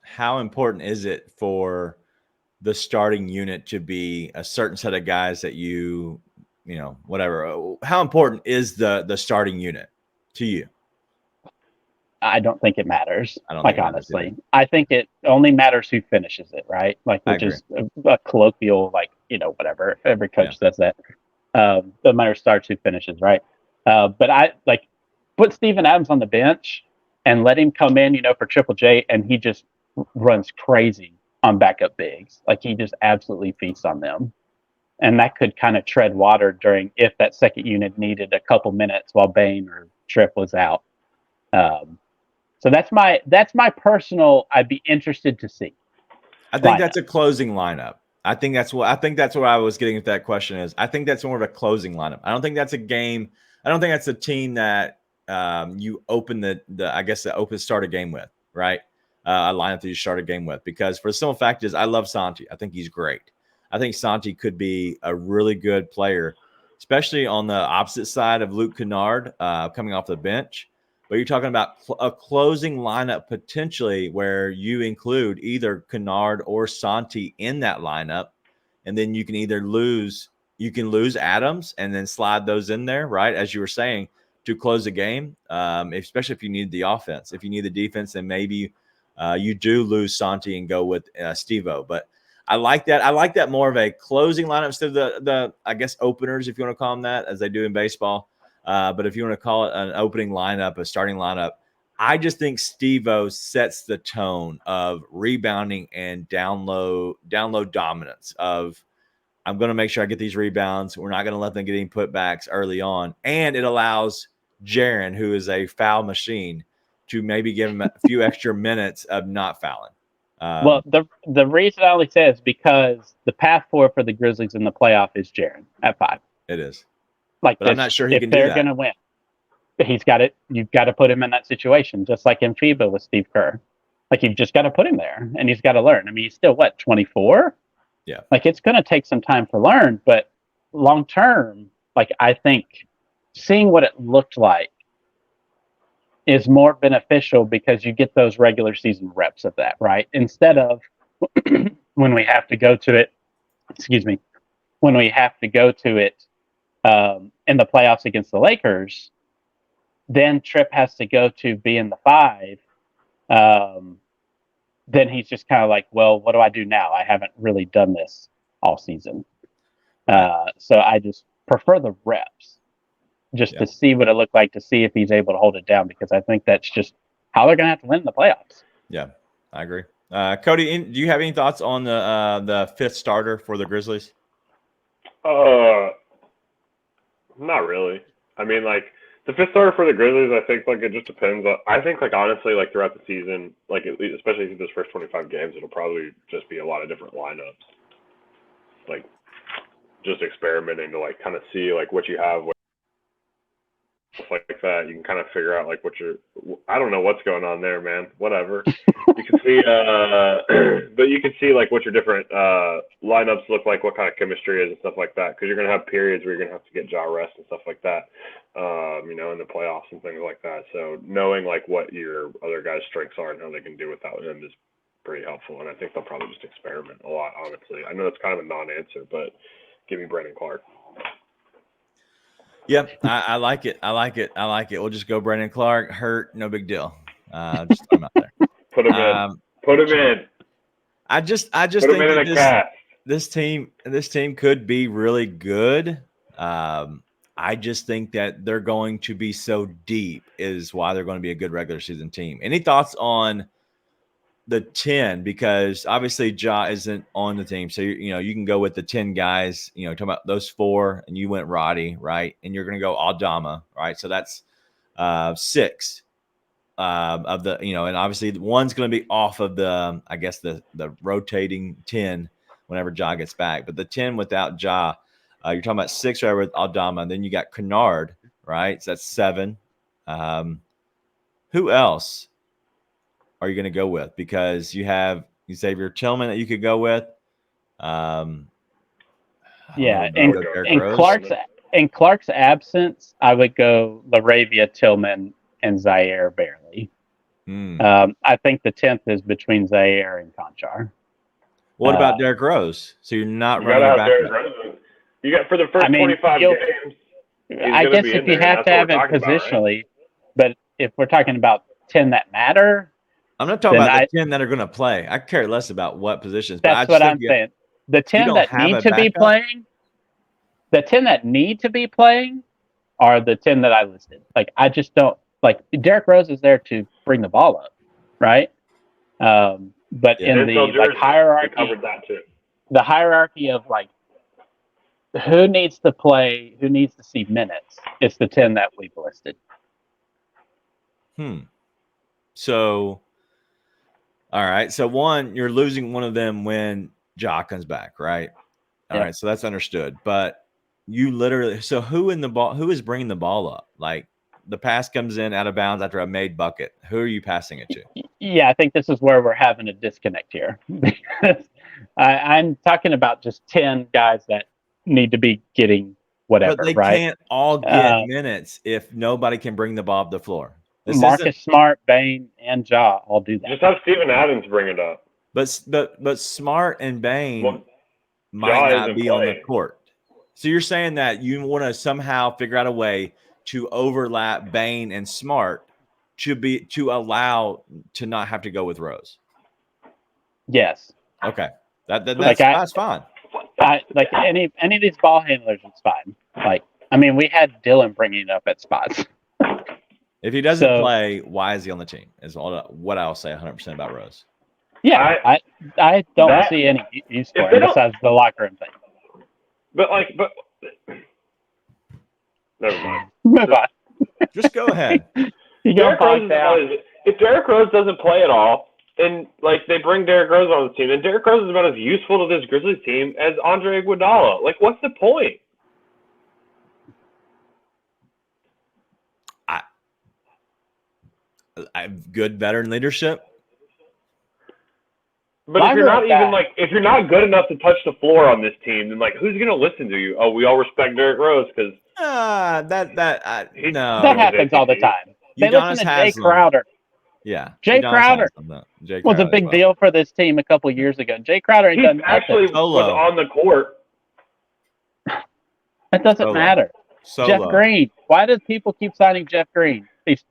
[SPEAKER 4] How important is it for the starting unit to be a certain set of guys that whatever? How important is the starting unit to you?
[SPEAKER 6] I don't think it matters.
[SPEAKER 4] I don't
[SPEAKER 6] like,
[SPEAKER 4] think it matters
[SPEAKER 6] honestly, I think it only matters who finishes it, right? Like,
[SPEAKER 4] I
[SPEAKER 6] which is a colloquial, like, whatever. Every coach says that. The matter starts who finishes, right? But I like put Steven Adams on the bench and let him come in, for Triple J, and he just runs crazy on backup bigs. Like, he just absolutely feasts on them. And that could kind of tread water during if that second unit needed a couple minutes while Bain or Tripp was out. So that's my personal. I'd be interested to see.
[SPEAKER 4] I think that's a closing lineup. I think that's what I was getting at. That question is, I think that's more of a closing lineup. I don't think that's a game. I don't think that's a team that you open the start a game with, right? A lineup that you start a game with, because for the simple fact is, I love Santi. I think he's great. I think Santi could be a really good player, especially on the opposite side of Luke Kennard coming off the bench. But you're talking about a closing lineup potentially where you include either Kennard or Santi in that lineup, and then you can either lose Adams and then slide those in there, right, as you were saying, to close the game, especially if you need the offense. If you need the defense, then maybe you do lose Santi and go with Steve-O. But I like that. I like that more of a closing lineup instead of the I guess, openers, if you want to call them that, as they do in baseball. But if you want to call it an opening lineup, a starting lineup, I just think Steve-O sets the tone of rebounding and down low dominance of, I'm going to make sure I get these rebounds. We're not going to let them get any putbacks early on. And it allows Jaren, who is a foul machine, to maybe give him a few extra minutes of not fouling.
[SPEAKER 6] Well, the reason I only say is because the path forward for the Grizzlies in the playoff is Jaren at 5.
[SPEAKER 4] It is.
[SPEAKER 6] Like,
[SPEAKER 4] but I'm not sure he can do that.
[SPEAKER 6] If they're going to win, he's got it. You've got to put him in that situation, just like in FIBA with Steve Kerr. Like, you've just got to put him there, and he's got to learn. I mean, he's still, 24?
[SPEAKER 4] Yeah.
[SPEAKER 6] Like, it's going to take some time to learn, but long term, like, I think seeing what it looked like is more beneficial because you get those regular season reps of that, right? Instead of when we have to go to it, in the playoffs against the Lakers, then Tripp has to go to be in the 5. Then he's just kind of like, well, what do I do now? I haven't really done this all season. So I just prefer the reps just to see what it looked like, to see if he's able to hold it down, because I think that's just how they're going to have to win in the playoffs.
[SPEAKER 4] Yeah, I agree. Cody, do you have any thoughts on the 5th starter for the Grizzlies?
[SPEAKER 5] Not really. I mean, like, the 5th starter for the Grizzlies, I think, like, it just depends. I think, like, honestly, like, throughout the season, like, at least, especially through those first 25 games, it'll probably just be a lot of different lineups. Like, just experimenting to, like, kind of see, like, what you have, stuff like that. You can kind of figure out, like, I don't know what's going on there, man. Whatever. You can see, but you can see, like, what your different lineups look like, what kind of chemistry is and stuff like that. Because you're going to have periods where you're going to have to get jaw rest and stuff like that, in the playoffs and things like that. So knowing, like, what your other guys' strengths are and how they can do without them is pretty helpful. And I think they'll probably just experiment a lot, honestly. I know that's kind of a non-answer, but give me Brandon Clark.
[SPEAKER 4] Yep, I like it. I like it. We'll just go Brandon Clark. Hurt, no big deal. Just throw him out there.
[SPEAKER 5] Put him in. Put him in.
[SPEAKER 4] I just
[SPEAKER 5] Put
[SPEAKER 4] think
[SPEAKER 5] him in
[SPEAKER 4] that this team could be really good. I just think that they're going to be so deep is why they're going to be a good regular season team. Any thoughts on the 10? Because obviously Ja isn't on the team. So, you can go with the 10 guys, talking about those 4, and you went Roddy, right? And you're going to go Aldama, right? So that's 6 of the, and obviously one's going to be off of the, I guess, the rotating 10 whenever Ja gets back. But the 10 without Ja, you're talking about 6 right with Aldama. And then you got Kennard, right? So that's 7. Who else are you going to go with? Because you have Xavier Tillman that you could go with.
[SPEAKER 6] In Clark's absence, I would go LaRavia, Tillman, and Zaire Barely. I think the 10th is between Zaire and Conchar.
[SPEAKER 4] What about Derrick Rose? So you're not
[SPEAKER 5] you
[SPEAKER 4] running back.
[SPEAKER 5] You got for the first 25 games.
[SPEAKER 6] I guess if you have to have it positionally, right? But if we're talking about 10 that matter.
[SPEAKER 4] I'm not talking about the 10 that are going to play. I care less about what positions.
[SPEAKER 6] That's what I'm saying. The 10 that need to be playing, the 10 that need to be playing are the 10 that I listed. Like, I just don't like Derrick Rose is there to bring the ball up, right? But in the like hierarchy,
[SPEAKER 5] covered that too.
[SPEAKER 6] The hierarchy of like who needs to play, who needs to see minutes, it's the 10 that we've listed.
[SPEAKER 4] So, all right. So one, you're losing one of them when Ja comes back, right? All right. So that's understood. But you literally, so who is bringing the ball up? Like the pass comes in out of bounds after a made bucket. Who are you passing it to?
[SPEAKER 6] Yeah, I think this is where we're having a disconnect here. I'm talking about just 10 guys that need to be getting whatever,
[SPEAKER 4] but they
[SPEAKER 6] right?
[SPEAKER 4] can't all get minutes if nobody can bring the ball up the floor.
[SPEAKER 6] Marcus Smart, Bane, and Ja all do that.
[SPEAKER 5] Just have Steven Adams bring it up.
[SPEAKER 4] But Smart and Bane might not be on the court. So you're saying that you want to somehow figure out a way to overlap Bane and Smart to allow to not have to go with Rose.
[SPEAKER 6] Yes.
[SPEAKER 4] Okay. That's fine.
[SPEAKER 6] Like any of these ball handlers, it's fine. Like, I mean, we had Dillon bringing it up at spots.
[SPEAKER 4] If he doesn't play, why is he on the team? Is what I'll say 100% about Rose.
[SPEAKER 6] Yeah, I don't see any use for him besides the locker room thing.
[SPEAKER 5] But never mind.
[SPEAKER 6] Move on.
[SPEAKER 4] Just go ahead.
[SPEAKER 5] If Derrick Rose doesn't play at all, and like they bring Derrick Rose on the team, and Derrick Rose is about as useful to this Grizzlies team as Andre Iguodala. Like, what's the point?
[SPEAKER 4] Good veteran leadership.
[SPEAKER 5] But if you're not good enough to touch the floor on this team, then like who's gonna listen to you? Oh, we all respect Derrick Rose because
[SPEAKER 6] that happens all the time. They listen to Jay Crowder.
[SPEAKER 4] Yeah,
[SPEAKER 6] Jay Crowder was a big deal for this team a couple years ago. Jay Crowder ain't done
[SPEAKER 5] actually was on the court.
[SPEAKER 6] That doesn't matter. Jeff Green. Why do people keep signing Jeff Green?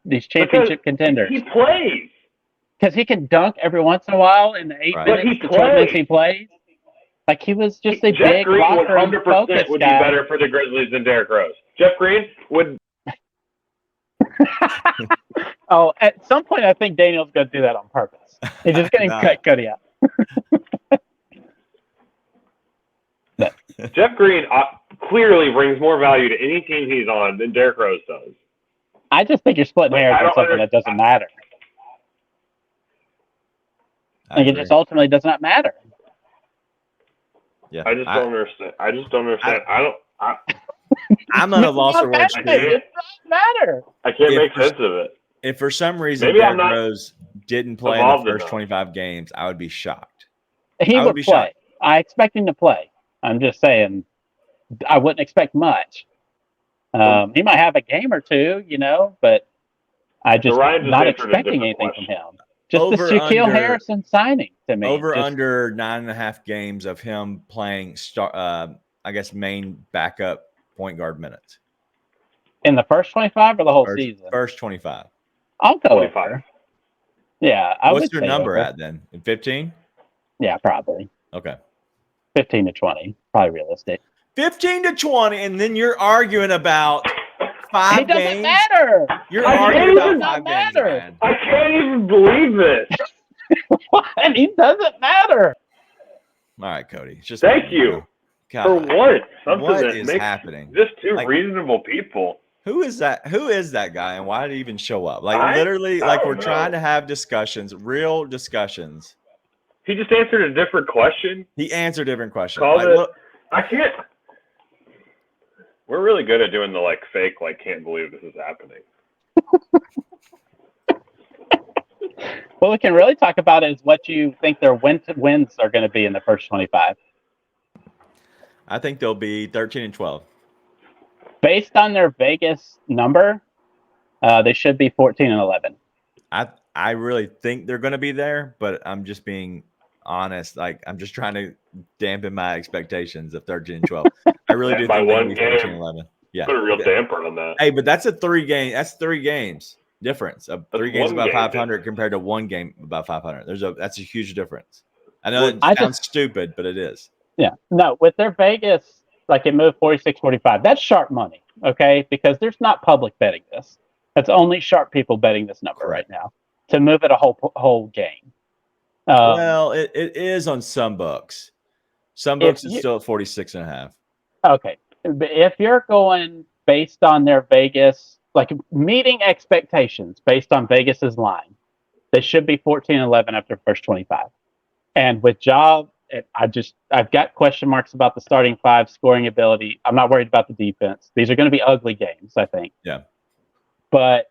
[SPEAKER 6] These championship contenders.
[SPEAKER 5] He plays.
[SPEAKER 6] Because he can dunk every once in a while in the 8 minutes to 12 minutes he plays. Like, he was just a big locker room focus
[SPEAKER 5] would
[SPEAKER 6] guy.
[SPEAKER 5] Be better for the Grizzlies than Derrick Rose. Jeff Green would.
[SPEAKER 6] At some point, I think Daniel's going to do that on purpose. He's just going to cut Cody out.
[SPEAKER 5] Jeff Green clearly brings more value to any team he's on than Derrick Rose does.
[SPEAKER 6] I just think you're splitting hairs on something that doesn't matter. Like, it just ultimately does not matter.
[SPEAKER 4] Yeah,
[SPEAKER 5] I just don't understand.
[SPEAKER 4] I'm at a loss of words.
[SPEAKER 6] It does not matter.
[SPEAKER 5] I can't make sense of it.
[SPEAKER 4] If for some reason Derrick Rose didn't play in the first 25 games, I would be shocked.
[SPEAKER 6] He would play. Shocked. I expect him to play. I'm just saying, I wouldn't expect much. He might have a game or two, but I just not expecting anything from him. Just the Shaquille Harrison signing to me.
[SPEAKER 4] Under 9.5 games of him playing main backup point guard minutes.
[SPEAKER 6] In the first 25 or the whole season?
[SPEAKER 4] First 25.
[SPEAKER 6] I'll go 25. Over. Yeah.
[SPEAKER 4] What's your number at then? 15?
[SPEAKER 6] Yeah, probably.
[SPEAKER 4] Okay.
[SPEAKER 6] 15 to 20. Probably realistic.
[SPEAKER 4] 15 to 20, and then you're arguing about 5 games.
[SPEAKER 6] It doesn't matter.
[SPEAKER 4] You're arguing about 5 games, man.
[SPEAKER 5] I can't even believe this.
[SPEAKER 6] What? It doesn't matter.
[SPEAKER 4] All right, Cody.
[SPEAKER 5] Thank you.
[SPEAKER 4] God,
[SPEAKER 5] for what? Something
[SPEAKER 4] what
[SPEAKER 5] that
[SPEAKER 4] is
[SPEAKER 5] makes
[SPEAKER 4] happening?
[SPEAKER 5] Just two reasonable people.
[SPEAKER 4] Who is that? Who is that guy, and why did he even show up? Like literally, like we're trying to have discussions, real discussions.
[SPEAKER 5] He just answered a different question.
[SPEAKER 4] He answered a different question.
[SPEAKER 5] I can't. We're really good at doing the fake, can't believe this is happening.
[SPEAKER 6] What we can really talk about is what you think their wins are going to be in the first 25.
[SPEAKER 4] I think they'll be 13 and 12.
[SPEAKER 6] Based on their Vegas number, they should be 14 and 11.
[SPEAKER 4] I really think they're going to be there, but I'm just being honest. I'm just trying to dampen my expectations of 13 and 12. I really do think they'll be 14 and 11. Yeah.
[SPEAKER 5] Put a real damper on that.
[SPEAKER 4] Hey, but that's a 3 game. That's 3 games. difference of
[SPEAKER 5] That's
[SPEAKER 4] 3 games
[SPEAKER 5] one
[SPEAKER 4] above
[SPEAKER 5] game
[SPEAKER 4] 500 compared to 1 game above 500. That's a huge difference. I know it sounds stupid, but it is.
[SPEAKER 6] Yeah. No, with their Vegas, like it moved 46-45. That's sharp money, okay? Because there's not public betting this. That's only sharp people betting this number right now to move it a whole game.
[SPEAKER 4] Well, it is on some books. Some books it's still at 46.5.
[SPEAKER 6] Okay. But if you're going based on their Vegas, like meeting expectations based on Vegas's line, they should be 14-11 after the first 25. And with Ja, I've got question marks about the starting 5 scoring ability. I'm not worried about the defense. These are going to be ugly games, I think.
[SPEAKER 4] Yeah.
[SPEAKER 6] But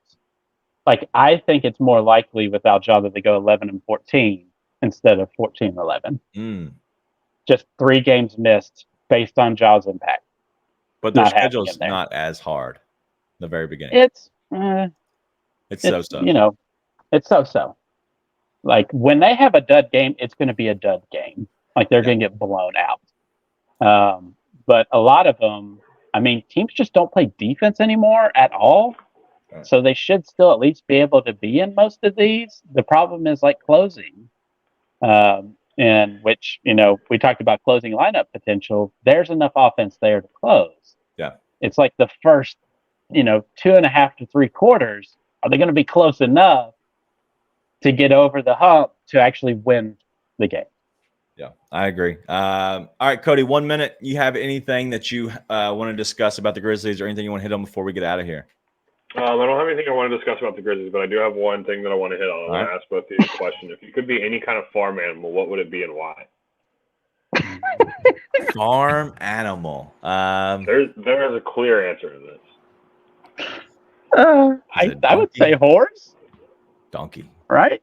[SPEAKER 6] like I think it's more likely without Ja that they go 11-14 instead of 14-11. Just 3 games missed based on Ja's impact.
[SPEAKER 4] But their schedule's not as hard in the very beginning.
[SPEAKER 6] It's
[SPEAKER 4] so-so.
[SPEAKER 6] You know, it's so-so. Like when they have a dud game, it's going to be a dud game. Like they're going to get blown out. But a lot of them, I mean, teams just don't play defense anymore at all. Right. So they should still at least be able to be in most of these. The problem is like closing, in which, you know, we talked about closing lineup potential. There's enough offense there to close.
[SPEAKER 4] Yeah.
[SPEAKER 6] It's like the first, 2.5 to 3 quarters. Are they going to be close enough to get over the hump to actually win the game?
[SPEAKER 4] Yeah, I agree. All right, Cody, 1 minute. You have anything that you want to discuss about the Grizzlies or anything you want to hit on before we get out of here?
[SPEAKER 5] I don't have anything I want to discuss about the Grizzlies, but I do have one thing that I want to hit on. I want to ask both of you a question. If you could be any kind of farm animal, what would it be and why?
[SPEAKER 4] Farm animal.
[SPEAKER 5] There is a clear answer to this.
[SPEAKER 6] I would say horse.
[SPEAKER 4] Donkey.
[SPEAKER 6] Right?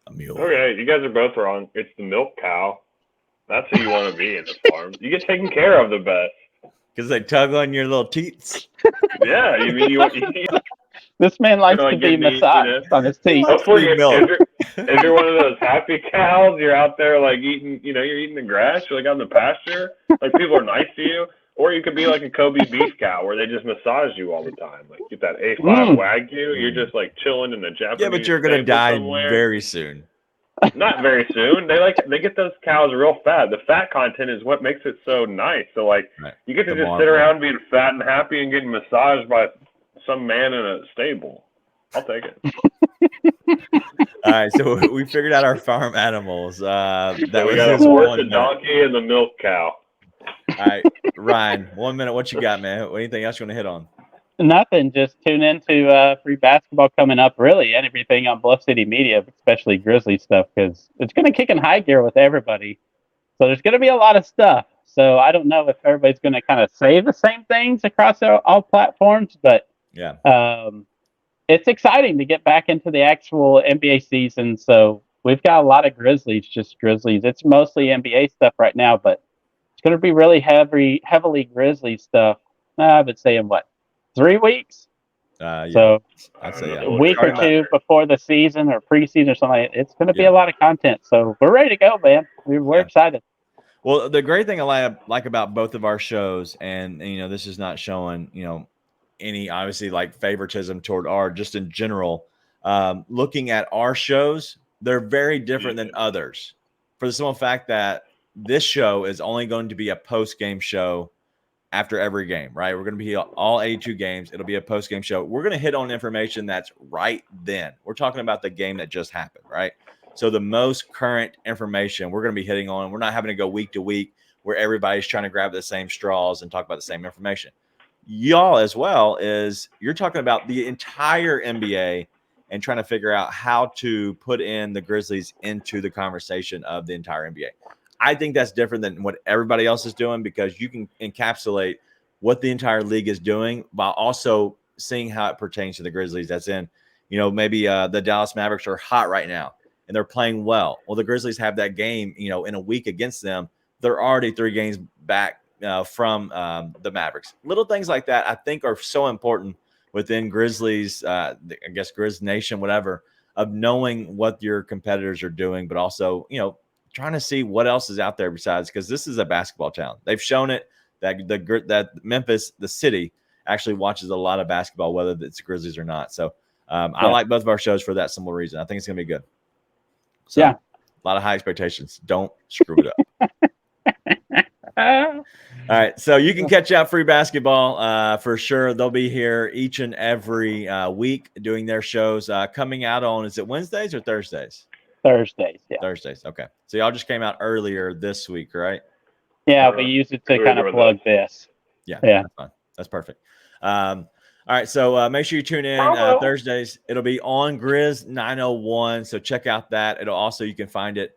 [SPEAKER 4] A mule.
[SPEAKER 5] Okay, you guys are both wrong. It's the milk cow. That's who you want to be in the farm. You get taken care of the best.
[SPEAKER 4] Because they tug on your little teats.
[SPEAKER 5] Yeah, you
[SPEAKER 6] this man likes to be massaged on his teeth.
[SPEAKER 5] Hopefully, if you're one of those happy cows, you're out there like eating, you're eating the grass, you're like out in the pasture, like people are nice to you. Or you could be like a Kobe beef cow where they just massage you all the time. Like get that A5 Wagyu, you're just like chilling in the Japanese.
[SPEAKER 4] Yeah, but you're gonna die very soon.
[SPEAKER 5] Not very soon. They get those cows real fat. The fat content is what makes it so nice. So like you get to just sit around being fat and happy and getting massaged by some man in a stable. I'll take it.
[SPEAKER 4] All right, so we figured out our farm animals. That
[SPEAKER 5] so we got a horse, a donkey, and the milk cow.
[SPEAKER 4] All right, Ryan, 1 minute. What you got, man? Anything else you want to hit on?
[SPEAKER 6] Nothing. Just tune into free basketball coming up, really, and everything on Bluff City Media, especially Grizzly stuff, because it's going to kick in high gear with everybody. So there's going to be a lot of stuff. So I don't know if everybody's going to kind of say the same things across all platforms, but
[SPEAKER 4] yeah,
[SPEAKER 6] it's exciting to get back into the actual NBA season. So we've got a lot of Grizzlies, just Grizzlies. It's mostly NBA stuff right now, but it's going to be really heavily Grizzly stuff. I would say in 3 weeks?
[SPEAKER 4] Yeah.
[SPEAKER 6] So
[SPEAKER 4] I'd say
[SPEAKER 6] a week or two before the season or preseason or something. It's going to be a lot of content. So we're ready to go, man. We're excited.
[SPEAKER 4] Well, the great thing I like about both of our shows, and this is not showing any obviously like favoritism toward our, just in general, looking at our shows, they're very different than others for the simple fact that this show is only going to be a post-game show after every game, right? We're going to be all 82 games. It'll be a post-game show. We're going to hit on information that's right then. We're talking about the game that just happened, right? So the most current information we're going to be hitting on. We're not having to go week to week where everybody's trying to grab the same straws and talk about the same information. Y'all as well you're talking about the entire NBA and trying to figure out how to put in the Grizzlies into the conversation of the entire NBA. I think that's different than what everybody else is doing because you can encapsulate what the entire league is doing while also seeing how it pertains to the Grizzlies. That's in, maybe the Dallas Mavericks are hot right now and they're playing well. Well, the Grizzlies have that game, in a week against them. They're already 3 games back from the Mavericks. Little things like that I think are so important within Grizzlies, I guess Grizz Nation, whatever, of knowing what your competitors are doing, but also, trying to see what else is out there besides, because this is a basketball town. They've shown it that Memphis, the city, actually watches a lot of basketball, whether it's Grizzlies or not. So I like both of our shows for that simple reason. I think it's going to be good. So,
[SPEAKER 6] Yeah.
[SPEAKER 4] A lot of high expectations. Don't screw it up. All right. So you can catch out Free Basketball for sure. They'll be here each and every week doing their shows coming out on, is it Wednesdays or Thursdays?
[SPEAKER 6] Thursdays. Yeah.
[SPEAKER 4] Thursdays. Okay. So y'all just came out earlier this week, right?
[SPEAKER 6] Yeah. We use it to kind of plug this.
[SPEAKER 4] Yeah.
[SPEAKER 6] Yeah.
[SPEAKER 4] That's fine. That's perfect. All right, so make sure you tune in Thursdays. It'll be on Grizz 901, so check out that. It'll also, you can find it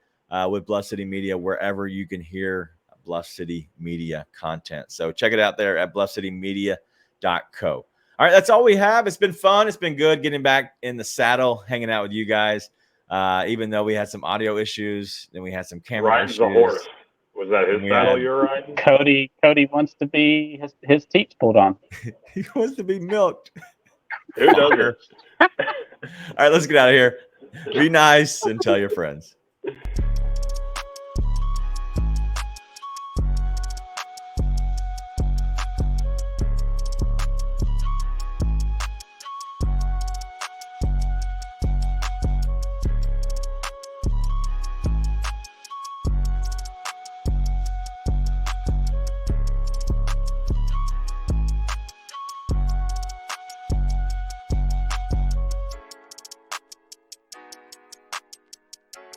[SPEAKER 4] with Bluff City Media wherever you can hear Bluff City Media content. So check it out there at bluffcitymedia.co. All right, that's all we have. It's been fun. It's been good getting back in the saddle, hanging out with you guys. Even though we had some audio issues, then we had some camera issues.
[SPEAKER 5] The horse. Was that his saddle you were riding?
[SPEAKER 6] Cody wants to be his teats pulled on.
[SPEAKER 4] He wants to be milked.
[SPEAKER 5] Who doesn't?
[SPEAKER 4] All right, let's get out of here. Be nice and tell your friends.